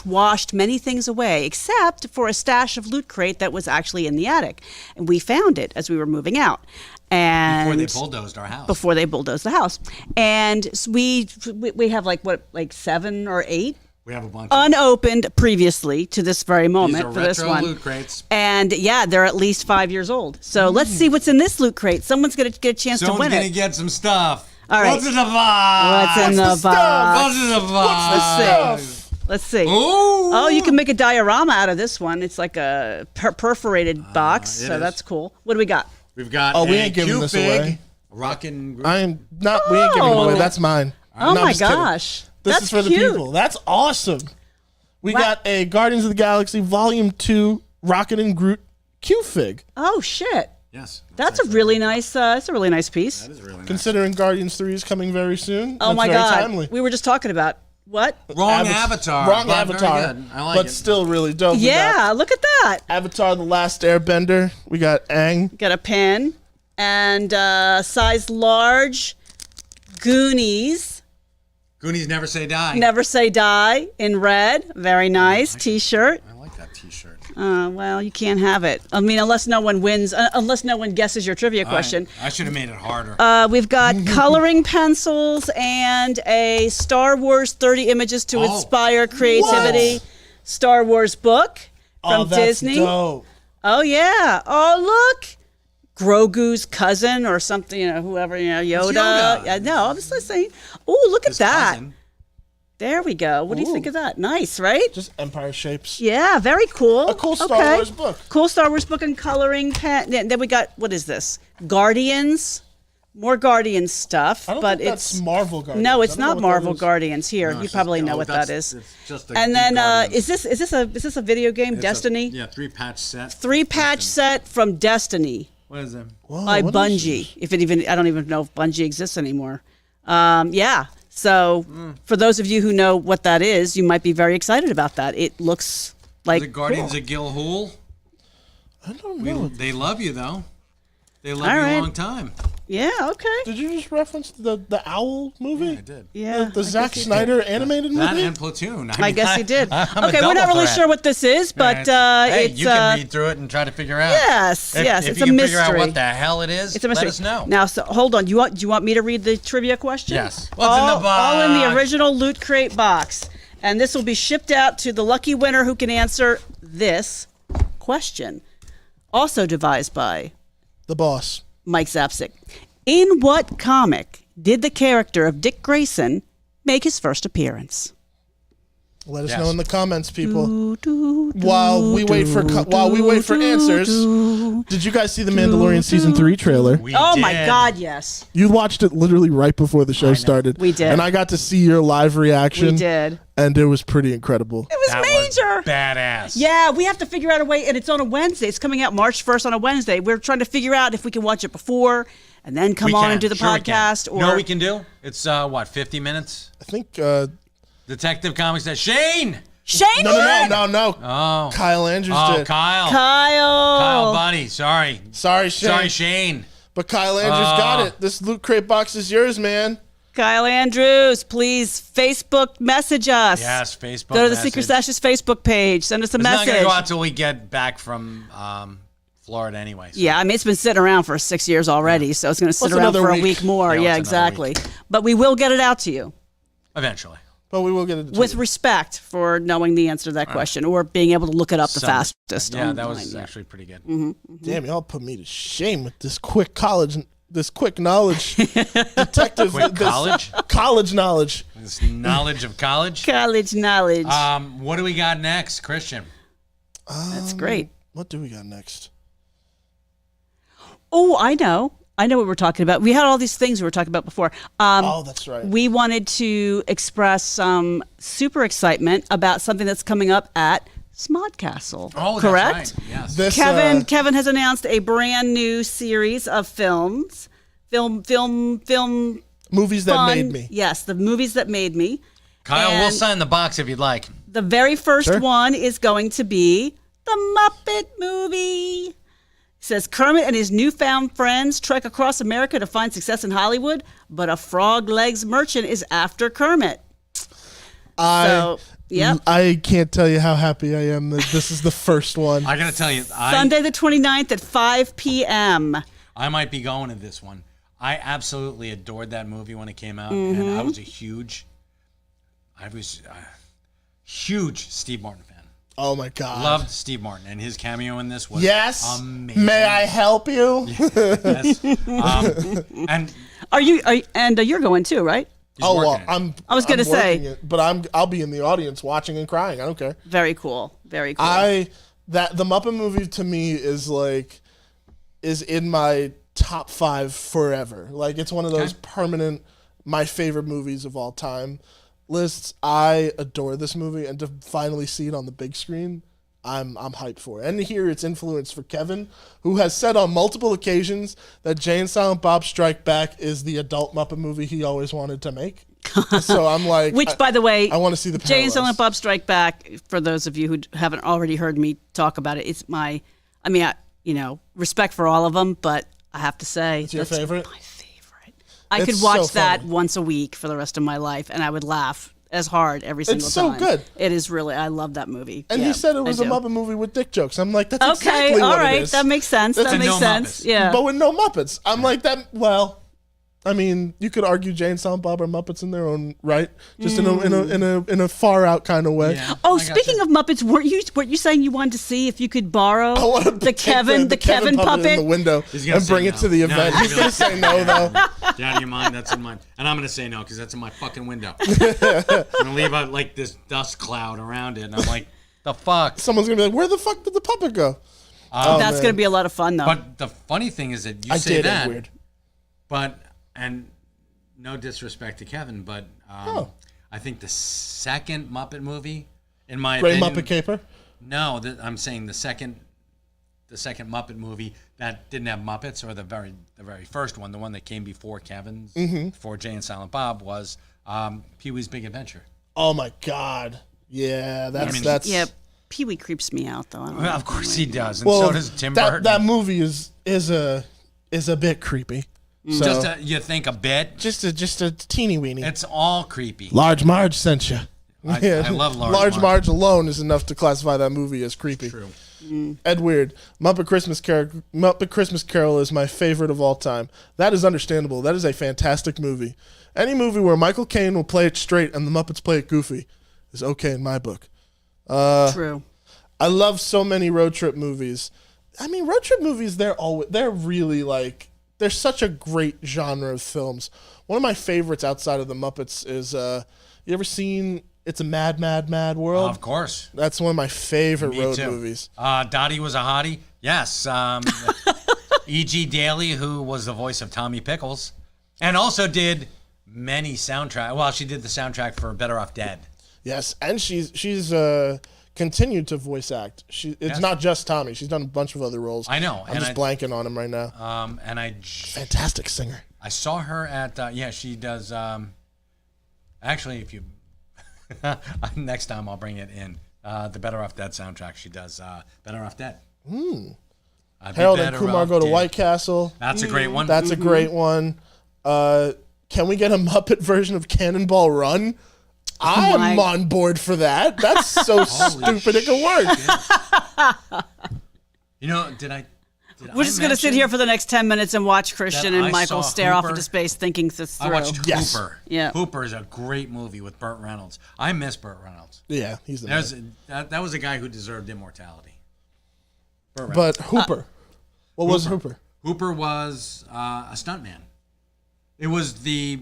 washed many things away, except for a stash of Loot Crate that was actually in the attic. And we found it as we were moving out. And Before they bulldozed our house. before they bulldozed the house. And we have like 7 or 8 We have a bunch. Unopened previously to this very moment These are for this retro one. Loot Crates. And yeah, they're at least 5 years old. So let's see what's in this loot crate. Someone's going to get a chance to Someone's win gonna it. get some stuff. All right. What's in the box? What's in the box? What's in the box? Let's see. Ooh. Oh, you can make a diorama out of this one. It's like a perforated box, it so is. that's cool. What do we got? We've got Oh, we a ain't giving this Q-Fig, away. Rockin' I am not. We ain't giving it away. That's mine. Oh No, I'm my just kidding. gosh. This That's is for the cute. people. That's awesome. We Wow. got a Guardians of the Galaxy Volume 2 Rocket and Groot Q-Fig. Oh shit. Yes. That's a really nice piece. That is really nice. Considering Guardians 3 is coming very soon. Oh that's my very god. Timely. We were just talking about what? Wrong avatar. Wrong but Avatar. Very good. I like but it. still really dope. We got Yeah, look at that. Avatar The Last Airbender. We got Aang. Got a pen and size large Goonies. Goonies Never Say Die. Never Say Die in red. Very nice t-shirt. I like that T-shirt. Well, you can't have it. I mean, unless no one wins, unless no one guesses your trivia question. I should have made it harder. We've got coloring pencils and a Star Wars 30 images to inspire creativity Star Wars book from Oh, that's Disney. dope. Oh yeah. Oh look. Grogu's cousin or something, whoever, Yoda. Yoda. Yeah, no, I'm just saying. Oh, look at His that. cousin. There we go. What do you think of that? Nice, right? Just Empire shapes. Yeah, very cool. A cool Star Wars book. Cool Star Wars book and coloring pen. Then we got, what is this? Guardians. More Guardians stuff, I don't but think it's that's Marvel Guardians. no, it's I don't know not what that Marvel is. Guardians. Here, you it's probably just- know oh, what that's- that is. it's just a And Geek then Guardians. is this a video game? It's Destiny. 3-patch set. 3-patch set from Destiny What is it? Whoa, by what is Bungie. If it even, I don't even know if Bungie exists anymore. Yeah. So for those of you who know what that is, you might be very excited about that. It looks like The Guardians cool. of Gilhool. I don't know. They love you though. They love All you right. a long time. Yeah. Okay. Did you just reference the Owl movie? I did. Yeah. The Zack Snyder animated That movie? and Platoon. I guess he did. I'm a Okay, we're not double really threat. sure what this is, but Hey, it's you can read through it and try to figure out. yes, If, yes, if it's you a can mystery. figure out what the hell it is, It's a mystery. let us know. Now, so hold on. Do you want me to read the trivia question? Yes. What's in the All in the box? original Loot Crate box, and this will be shipped out to the lucky winner who can answer this question. Also devised by The Boss. Mike Zapsik. In what comic did the character of Dick Grayson make his first appearance? Let us Yes. know in the comments, people. Do, While we wait for answers, did you guys see the Mandalorian season 3 trailer? We Oh my did. God, yes. You watched it literally right before the show started. We did. And I got to see your live reaction. We did. And it was pretty incredible. It was That major. was badass. Yeah, we have to figure out a way, and it's on a Wednesday. It's coming out March 1st on a Wednesday. We're trying to figure out if we can watch it before and then come We on can. and do the Sure we can. podcast. Or No, we can do. It's 50 minutes. I think Detective Comics says Shane. Shane did? no. Oh, Kyle Andrews oh, did. Kyle. Kyle. Kyle, buddy. Sorry. Sorry, Shane. Sorry, Shane. But Kyle Andrews got it. This Loot Crate box is yours, man. Kyle Andrews, please Facebook message us. Yes, Facebook. Go to the message. Secret Stashes Facebook page. Send us a It's not message. gonna go out till we get back from Florida, anyway. So. Yeah, I mean, it's been sitting around for 6 years already, so it's going to sit What's around another for a week? week more. Yeah, Yeah, what's another exactly. But we will get it out to you Eventually. But we will get it to with you. respect for knowing the answer to that question or being able to look it up the Some- fastest. Yeah, that online, was yeah. actually pretty good. Damn, y'all put me to shame with this quick knowledge. Detective Quick this college? college knowledge. This knowledge of college. College knowledge. What do we got next, Christian? That's great. What do we got next? Oh, I know what we're talking about. We had all these things we were talking about before. Oh, that's right. We wanted to express some super excitement about something that's coming up at Smodcastle. Oh, correct? that's right. Yes. This Kevin has announced a brand new series of films. Film movies that fun. made me. Yes, the movies that made me. Kyle, we'll And sign the box if you'd like. the very first Sure. one is going to be the Muppet movie. It says Kermit and his newfound friends trek across America to find success in Hollywood, but a frog legs merchant is after Kermit. So, yep. I can't tell you how happy I am that this is the first one. I gotta tell you, Sunday the 29th at 5 p.m. I might be going to this one. I absolutely adored that movie when it came out, and Mm-hmm. I was a huge huge Steve Martin fan. Oh my God. Loved Steve Martin, and his cameo in this was Yes. amazing. May I help you? Yes. And You're going too, right? he's Oh well, working it. I was gonna I'm working say. it, but I'll be in the audience watching and crying. I don't care. Very cool. Very cool. The Muppet movie to me is in my top 5 forever. Like it's one of those permanent my favorite movies of all time lists. I adore this movie, and to finally see it on the big screen, I'm hyped for it. And to hear its influence for Kevin, who has said on multiple occasions that Jay and Silent Bob Strike Back is the adult Muppet movie he always wanted to make. So I'm like, Which, by the way, I want to see the Jay and parallels. Silent Bob Strike Back. For those of you who haven't already heard me talk about it, it's my, respect for all of them, but I have to say, It's your that's favorite? my favorite. I It's could watch so that funny. once a week for the rest of my life, and I would laugh as hard every single It's so time. good. It is really. I love that movie. And Yeah, he said it I was a do. Muppet movie with dick jokes. I'm like, that's Okay, exactly all what right, it is. that makes sense. That's That a makes no sense. Muppets. Yeah. But with no Muppets. I'm like that. Well, I mean, you could argue Jay and Silent Bob are Muppets in their own right, just in a far out kind of way. Yeah. Oh, I gotcha. speaking of Muppets, weren't you saying you wanted to see if you could borrow I want to the Kevin puppet? in the window He's gonna and say bring it no. to the No, event. he's He's gonna say no though. Get out of your mind. That's in mine. And I'm going to say no because that's in my fucking window. I'm going to leave out like this dust cloud around it. And I'm like, the fuck? Someone's gonna be like, "Where the fuck did the puppet go?" That's man. going to be a lot of fun, though. But the funny thing is that you I say did that. weird. But, and no disrespect to Kevin, but I think the second Muppet movie, in my Gray opinion. Muppet Caper. No, I'm saying the second Muppet movie that didn't have Muppets, or the very first one, the one that came before Kevin's, before Jay and Silent Bob, was Pee-wee's Big Adventure. Oh my God. Yeah, that's yeah, Pee Wee creeps me out, though. I don't Well, know. of course he does, and well, so does Tim that, Burton. That movie is a bit creepy. So Just you think a bit. just a teeny weeny. It's all creepy. Large Marge sent you. I love Large Marge. Marge alone is enough to classify that movie as creepy. True. Ed Weird, Muppet Christmas Carol is my favorite of all time. That is understandable. That is a fantastic movie. Any movie where Michael Caine will play it straight and the Muppets play it goofy is okay in my book. True. I love so many road trip movies. I mean, road trip movies, they're really like, they're such a great genre of films. One of my favorites outside of the Muppets is, you ever seen It's a Mad, Mad, Mad World? Of course. That's one of my favorite Me road too. movies. Dottie was a hottie. Yes. E.G. Daly, who was the voice of Tommy Pickles, and also did many soundtrack. Well, she did the soundtrack for Better Off Dead. Yes, and she's continued to voice act. It's not just Tommy. She's done a bunch of other roles. I know, I'm and just blanking on him right now. And Fantastic singer. I saw her at she does. Actually, if you next time I'll bring it in the Better Off Dead soundtrack. She does Better Off Dead. Harold and Kumar go to White Castle. That's a great one. That's a great one. Can we get a Muppet version of Cannonball Run? I'm my- on board for that. That's so stupid it could work. You know, did I We're just going to sit mention here for the next 10 minutes and watch Christian that and I Michael saw stare off Hooper? into space thinking this through. I watched Yes. Hooper. Yeah. Hooper is a great movie with Burt Reynolds. I miss Burt Reynolds. Yeah, he's the man. That was a guy who deserved immortality. Burt Reynolds. But Hooper. What was Hooper? Hooper was a stuntman. It was the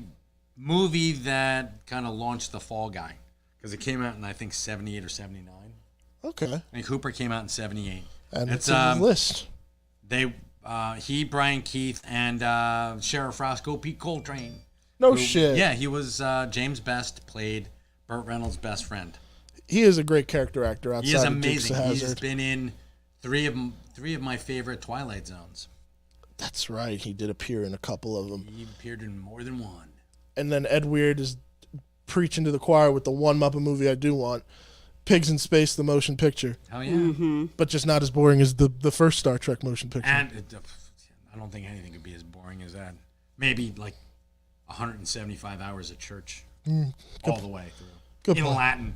movie that kind of launched the Fall Guy because it came out in I think 78 or 79. Okay. I think Hooper came out in 78. And it's on the list. He, Brian Keith, and Sheriff Roscoe Pete Coltrane. No shit. Yeah, he was James Best played Burt Reynolds' best friend. He is a great character actor outside He is of amazing. Dukes of He's Hazzard. been in three of my favorite Twilight Zones. That's right. He did appear in a couple of them. He appeared in more than one. And then Ed Weird is preaching to the choir with the one Muppet movie I do want. Pigs in Space, the motion picture. Oh yeah. But just not as boring as the first Star Trek motion picture. And I don't think anything could be as boring as that. Maybe like 175 hours of church all the way through. Good in point. Latin.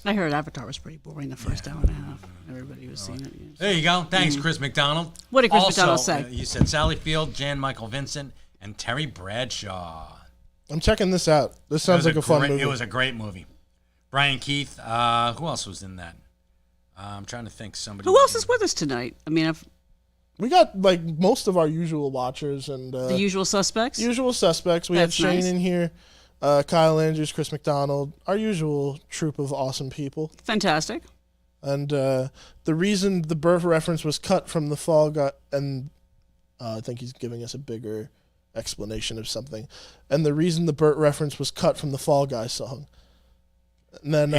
I heard Avatar was pretty boring the first hour and a half. Everybody was seeing it. Yeah. There you go. Thanks, Chris McDonald. What did Chris Also, McDonald say? You said Sally Field, Jan Michael Vincent, and Terry Bradshaw. I'm checking this out. This sounds like a fun movie. It was a great movie. Brian Keith. Who else was in that? I'm trying to think. Somebody. Who else is with us tonight? I mean, We got like most of our usual watchers and the usual suspects. usual suspects. We That's had Shane nice. in here, Kyle Andrews, Chris McDonald, our usual troop of awesome people. Fantastic. And the reason the Burt reference was cut from the Fall Guy, and I think he's giving us a bigger explanation of something. And the reason the Burt reference was cut from the Fall Guy song, and then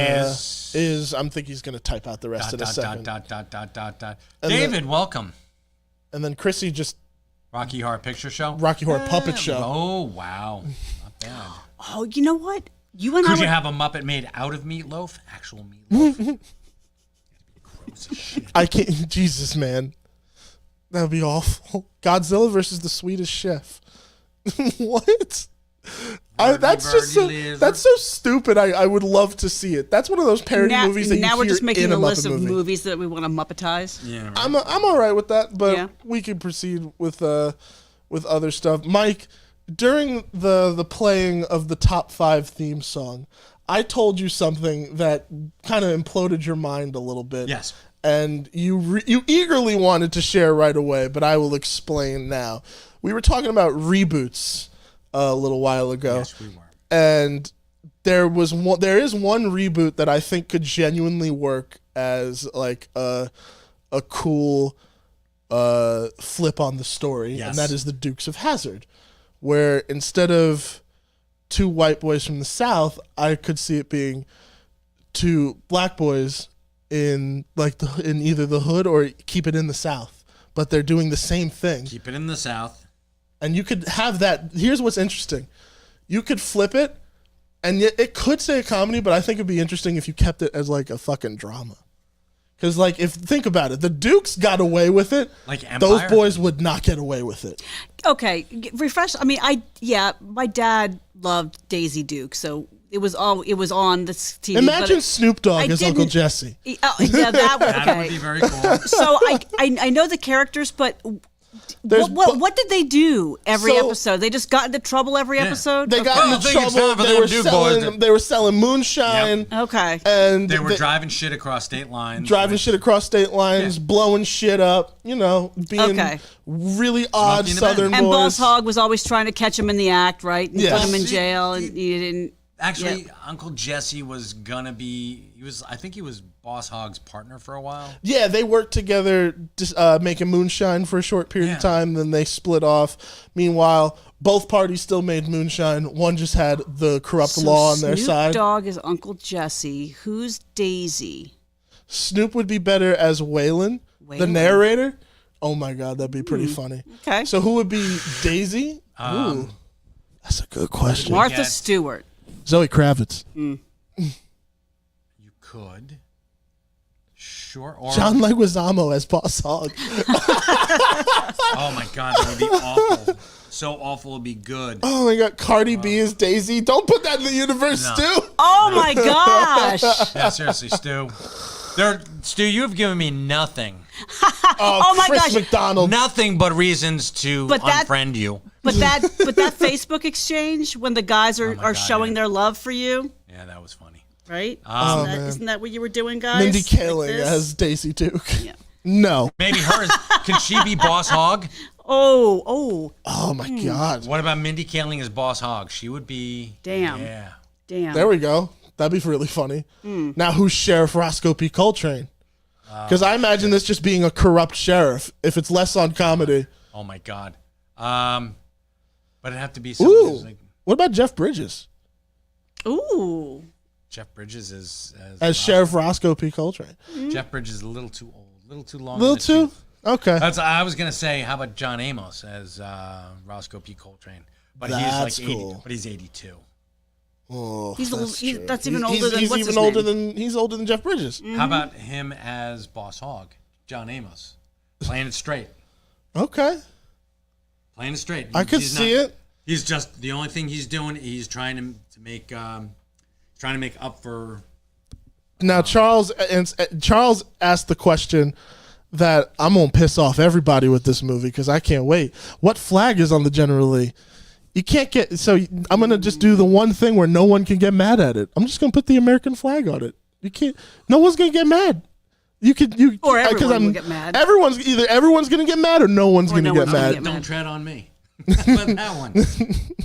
is I'm think he's going to type out the rest in a second. And David, welcome. And then Chrissy just Rocky Horror Picture Show. Rocky Horror Puppet Show. Oh wow, not bad. Oh, you know what? You and Could I you were, have a Muppet made out of meatloaf? Actual meatloaf. Gross as shit. I can't. Jesus, man, that would be awful. Godzilla versus the Swedish Chef. What? That's just so. That's so stupid. I would love to see it. That's one of those parody movies that you now we're hear just making in a a list Muppet of movie. movies that we want to Muppetize. Yeah. Right. I'm all right with that, but Yeah. we can proceed with other stuff. Mike, during the playing of the top 5 theme song, I told you something that kind of imploded your mind a little bit. Yes. And you eagerly wanted to share right away, but I will explain now. We were talking about reboots a little while ago. Yes, we were. And there is one reboot that I think could genuinely work as like a cool flip on the story, Yes. and that is the Dukes of Hazzard, where instead of 2 white boys from the South, I could see it being 2 black boys in in either the hood or keep it in the South, but they're doing the same thing. Keep it in the South. And you could have that. Here's what's interesting. You could flip it, and yet it could say a comedy, but I think it'd be interesting if you kept it as like a fucking drama. Because think about it, the Dukes got away with it. Like Empire? Those boys would not get away with it. Okay, refresh. I mean, my dad loved Daisy Duke, so it was on this TV. Imagine but Snoop Dogg I as Uncle didn't- Jesse. Oh, yeah, that That would be okay. very cool. So I know the characters, but There's what did they do every So- episode? They just got into trouble every episode. They got Well, into the thing is, trouble. for They them were Duke selling. boys, They were selling moonshine. Okay. And They were driving shit across state lines. driving which- shit across state lines, Yeah. blowing shit up, being Okay. really odd Smoking the Southern And boys. Boss Hogg was always trying to catch him in the act, right? And Yes. put him in jail, and you didn't. Actually, Yeah. Uncle Jesse was gonna be. I think he was Boss Hogg's partner for a while. Yeah, they worked together, just, making moonshine for a short period of Yeah. time. Then they split off. Meanwhile, both parties still made moonshine. One just had the corrupt law on their Snoop side. Dogg is Uncle Jesse. Who's Daisy? Snoop would be better as Waylon, the Waylon. narrator. Oh my God, that'd be pretty funny. Okay. So who would be Daisy? Ooh, that's a good question. Martha Get- Stewart. Zoe Kravitz. You could. Sure. Or John Leguizamo as Boss Hogg. oh my God, that would be awful. So awful, it'd be good. Oh my God, Cardi B is Daisy. Don't put that in the universe, No. Stu. Oh my gosh! Yeah, seriously, Stu. Stu, you've given me nothing. Oh my Chris gosh. McDonald. Nothing but reasons to But that- unfriend you. But that Facebook exchange when the guys are God, showing yeah. their love for you, Yeah, that was funny. right? Oh, man. Isn't that what you were doing, guys? Mindy Like Kaling this? as Daisy Duke. Yeah. No. Maybe hers. Can she be Boss Hogg? Oh, Oh my God. What about Mindy Kaling as Boss Hogg? She would be. Damn. Yeah. damn. There we go. That'd be really funny. Now who's Sheriff Roscoe P. Coltrane? Because I imagine this just being a corrupt sheriff. If it's less on comedy. Oh my God. But it'd have to be someone Ooh. who's like What about Jeff Bridges Ooh. Jeff Bridges as as Sheriff Roscoe P. Coltrane? Jeff Bridges is a little too old, a little too long. Little in the too? tooth. Okay. I was gonna say, how about John Amos as Roscoe P. Coltrane? But That's he's like 80. cool. But he's 82. Oh, He's a little- that's he's- true. that's even older than he's what's even his older name? than he's older than Jeff Bridges. How about him as Boss Hogg? John Amos, playing it straight, Okay. playing it straight. I could He's see not- it. He's just the only thing he's doing. He's trying to make up for. Now Charles asked the question that I'm gonna piss off everybody with this movie because I can't wait. What flag is on the General Lee? You can't get. So I'm gonna just do the one thing where no one can get mad at it. I'm just gonna put the American flag on it. You can't. No one's gonna get mad. You could. You Or everyone because will get mad. Everyone's gonna get mad or no one's gonna no get one's gonna mad. get mad. Don't tread on me. But that one.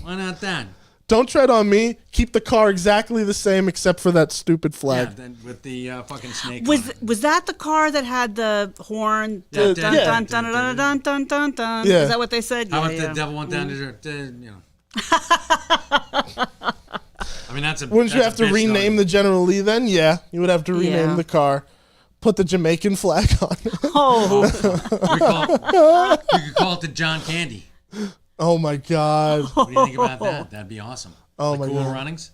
Why not that? Don't tread on me. Keep the car exactly the same except for that stupid Yeah, flag. then with the fucking snake. Was on it. was that the car that had the horn? Yeah. Dun, Yeah. dun, dun, dun, dun, dun, dun, dun. Yeah. Is that what they said? How Yeah, about yeah. the devil went down to you know? I mean, that's a. Wouldn't you have that's to a bitch rename dog. the General Lee then? Yeah, you would have to rename Yeah. the car. Put the Jamaican flag on it. Oh, You could call it the John Candy. Oh my God. What do you think about that? That'd be awesome. Oh the my cool God. runnings.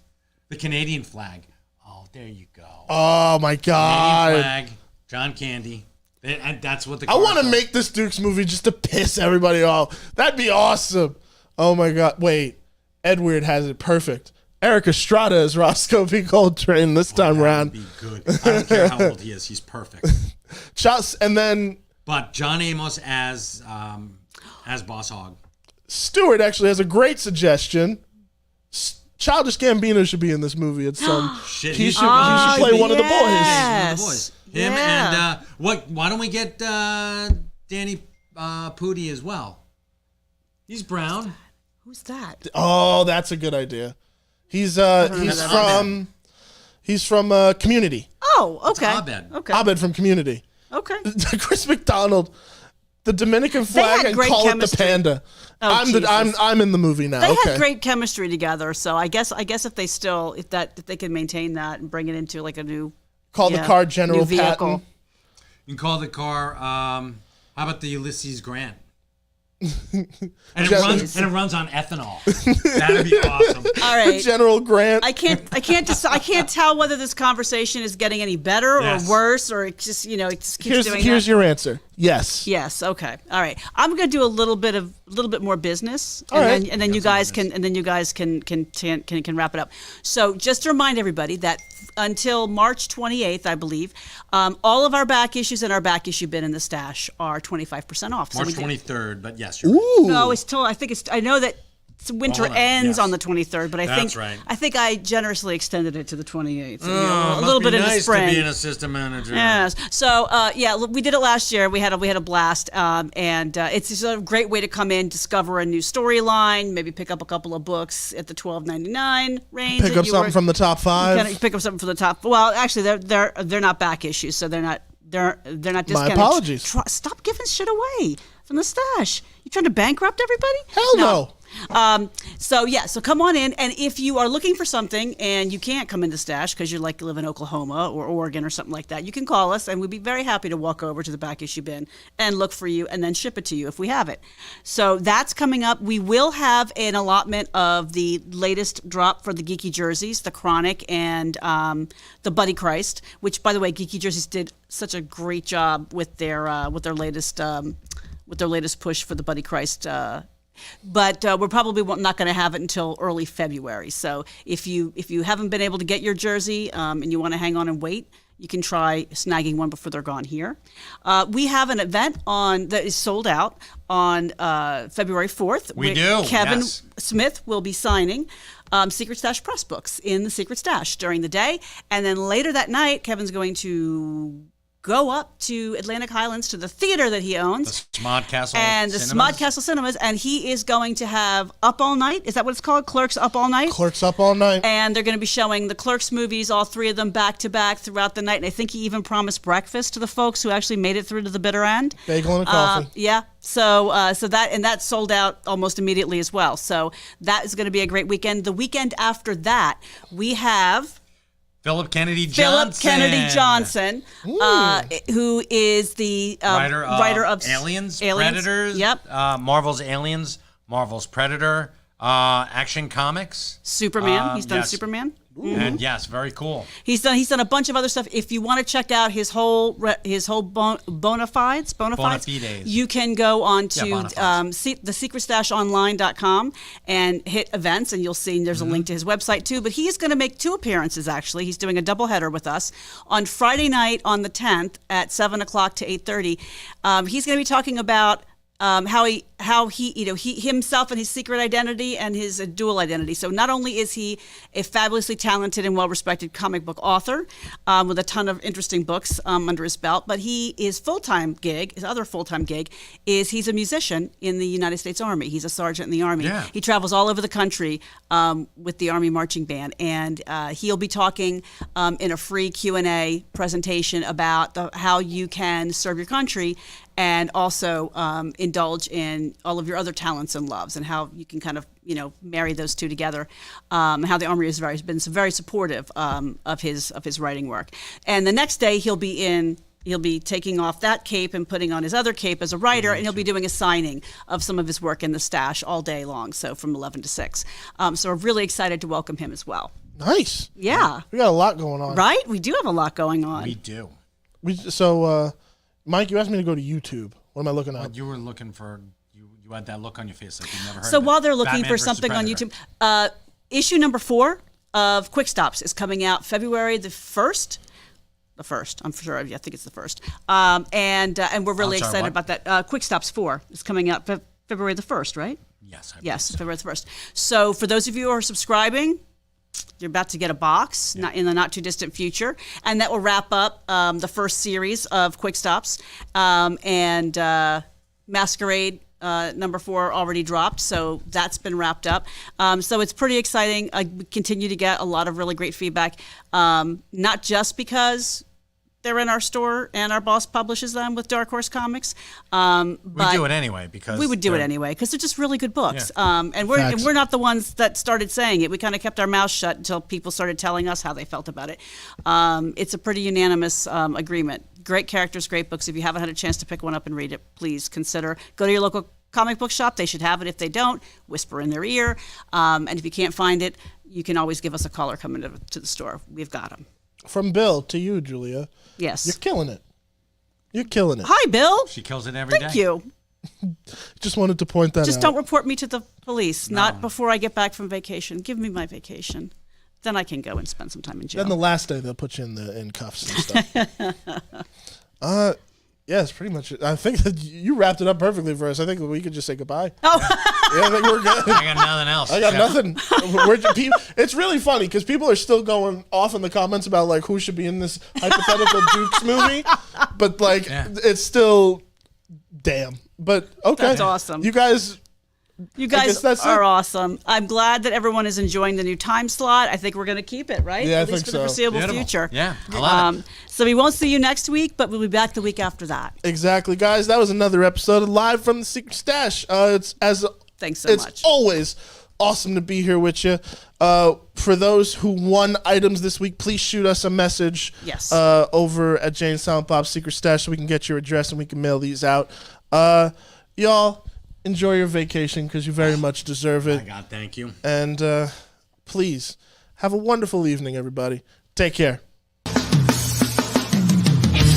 The Canadian flag. Oh, there you go. Oh my Canadian God. flag. John Candy. And that's what the. I want to make this Dukes movie just to piss everybody off. That'd be awesome. Oh my God. Wait. Edward has it perfect. Eric Estrada is Roscoe P. Coltrane this time around. Be good. I don't care how old he is. He's perfect. And then But John Amos as Boss Hogg. Stewart actually has a great suggestion. Childish Gambino should be in this movie at some. Shit, he he should should play one of the boys. yes. One of the boys. Him Yeah. and why don't we get Danny Pudi as well? He's brown. Who's that? Oh, that's a good idea. He's from Community. Oh, okay. Abed. Okay. Abed from Community. Okay. Chris McDonald, the Dominican flag, had and great call it the chemistry. panda. Oh, I'm in the movie now. They okay. had great chemistry together, so I guess if they can maintain that and bring it into like a new Call the car General new vehicle. Patton. You can call the car. How about the Ulysses Grant? And it runs on ethanol. That'd be awesome. All right. General Grant. I can't tell whether this conversation is getting any better Yes. or worse, or it just it just keeps doing Here's that. your answer. Yes. Yes. Okay. All right. I'm going to do a little bit more business, All right. and then you guys can wrap it up. So just to remind everybody that until March 28th, I believe, all of our back issues and our back issue bin in the stash are 25% off. March we do- 23rd, but yes, you're right. No, it's till I know that winter Hold on, ends yes. on the 23rd, but That's right. I think I generously extended it to the 28th. So, Oh, a little bit in the nice spring. to be an assistant manager. Yes. So look, we did it last year. We had a blast, and it's just a great way to come in, discover a new storyline, maybe pick up a couple of books at the $12.99 range. Pick up something from the top five. Pick up something from the top. Well, actually, they're not back issues, so they're not discounted. My apologies. Stop giving shit away from the stash. You trying to bankrupt everybody? Hell no. So come on in, and if you are looking for something and you can't come into Stash because you live in Oklahoma or Oregon or something like that, you can call us, and we'd be very happy to walk over to the back issue bin and look for you and then ship it to you if we have it. So that's coming up. We will have an allotment of the latest drop for the Geeky Jerseys, the Chronic and the Buddy Christ, which, by the way, Geeky Jerseys did such a great job with their latest push for the Buddy Christ. But we're probably not going to have it until early February. So if you haven't been able to get your jersey and you want to hang on and wait, you can try snagging one before they're gone here. We have an event that is sold out on February 4th. We do, Kevin yes. Smith will be signing Secret Stash press books in the Secret Stash during the day. And then later that night, Kevin's going to go up to Atlantic Highlands to the theater that he owns. The Smodcastle And the Cinemas. Smodcastle Cinemas, and he is going to have Up All Night. Is that what it's called? Clerks Up All Night? Clerks up all night. And they're going to be showing the Clerks movies, all three of them back to back throughout the night. And I think he even promised breakfast to the folks who actually made it through to the bitter end. Bagel and a coffee. Yeah. So that sold out almost immediately as well. So that is going to be a great weekend. The weekend after that, we have Philip Kennedy Philip Johnson. Kennedy Johnson, who is the writer of Aliens, Predators. Yep. Marvel's Aliens, Marvel's Predator, Action Comics. Superman. He's done yes. Superman. And yes, very cool. He's done a bunch of other stuff. If you want to check out his whole bona fides, you can go on to thesecretstashonline.com and hit events, and you'll see there's a link to his website too. But he is going to make 2 appearances actually. He's doing a doubleheader with us on Friday night on the 10th at 7 o'clock to 8:30. He's going to be talking about how how he, he himself and his secret identity and his dual identity. So not only is he a fabulously talented and well-respected comic book author with a ton of interesting books under his belt, but his other full-time gig is he's a musician in the United States Army. He's a sergeant in the Army. Yeah. He travels all over the country with the Army Marching Band, and he'll be talking in a free Q&A presentation about how you can serve your country and also indulge in all of your other talents and loves, and how you can kind of marry those two together. How the Army has been very supportive of his writing work. And the next day he'll be taking off that cape and putting on his other cape as a writer, and he'll be doing a signing of some of his work in the stash all day long, so from 11 to 6. So we're really excited to welcome him as well. Nice. Yeah. We got a lot going on. Right? We do have a lot going on. We do. Mike, you asked me to go to YouTube. What am I looking at? You were looking for, you had that look on your face like you never heard So of it. while they're looking Batman for versus something on Predator. YouTube, issue number 4 of Quick Stops is coming out February the 1st. The 1st, I'm sure. I think it's the 1st. And we're really excited about that. Quick Stops 4 is coming out February the 1st, right? Yes. Yes, February the 1st. So for those of you who are subscribing, you're about to get a box not in the not too distant future, and that will wrap up the first series of Quick Stops. And Masquerade number 4 already dropped, so that's been wrapped up. So it's pretty exciting. I continue to get a lot of really great feedback, not just because they're in our store and our boss publishes them with Dark Horse Comics. We do it anyway because we would do it anyway because they're just really good books. Yeah. And we're not the ones that started saying it. We kind of kept our mouths shut until people started telling us how they felt about it. It's a pretty unanimous agreement. Great characters, great books. If you haven't had a chance to pick one up and read it, please consider. Go to your local comic book shop. They should have it. If they don't, whisper in their ear. And if you can't find it, you can always give us a call or come into to the store. We've got them. From Bill to you, Julia. Yes. You're killing it. You're killing it. Hi, Bill. She kills it every day. Thank you. Just wanted to point that Just out. don't report me to the police. Not before I get back from vacation. Give me my vacation. Then I can go and spend some time in jail. Then the last day they'll put you in cuffs and stuff. Yes, pretty much. I think that you wrapped it up perfectly for us. I think we could just say goodbye. Oh. Yeah, I think we're good. I got nothing else. I got nothing. It's really funny because people are still going off in the comments about like who should be in this hypothetical Dukes movie, but like it's still damn. But okay, That's awesome. You guys that's are it. awesome. I'm glad that everyone is enjoying the new time slot. I think we're going to keep it, right? Yeah, At least I think for so. the foreseeable Beautiful. future. Yeah, I love it. So we won't see you next week, but we'll be back the week after that. Exactly, guys. That was another episode of Live from the Secret Stash. Thanks so it's much. always awesome to be here with you. For those who won items this week, please shoot us a message. Yes. Over at Jane Silent Bob's Secret Stash so we can get your address and we can mail these out. Y'all enjoy your vacation because you very much deserve it. My God, thank you. And please have a wonderful evening, everybody. Take care.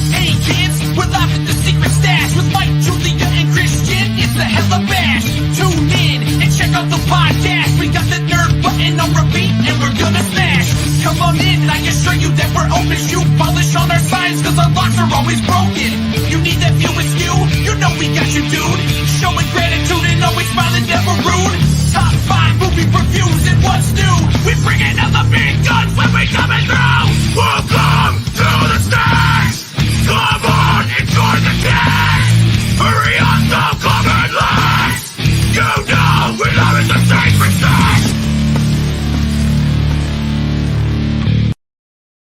Hey kids, we're live at the Secret Stash with Mike, Julia, and Christian. It's the Hella Bash. Tune in and check out the podcast. We got the nerd button on repeat and we're gonna smash. Come on in, I assure you that we're open. Shoe polish on our signs cause our locks are always broken. You need that view askew? You know we got you, dude. Showing gratitude and always smiling, never rude.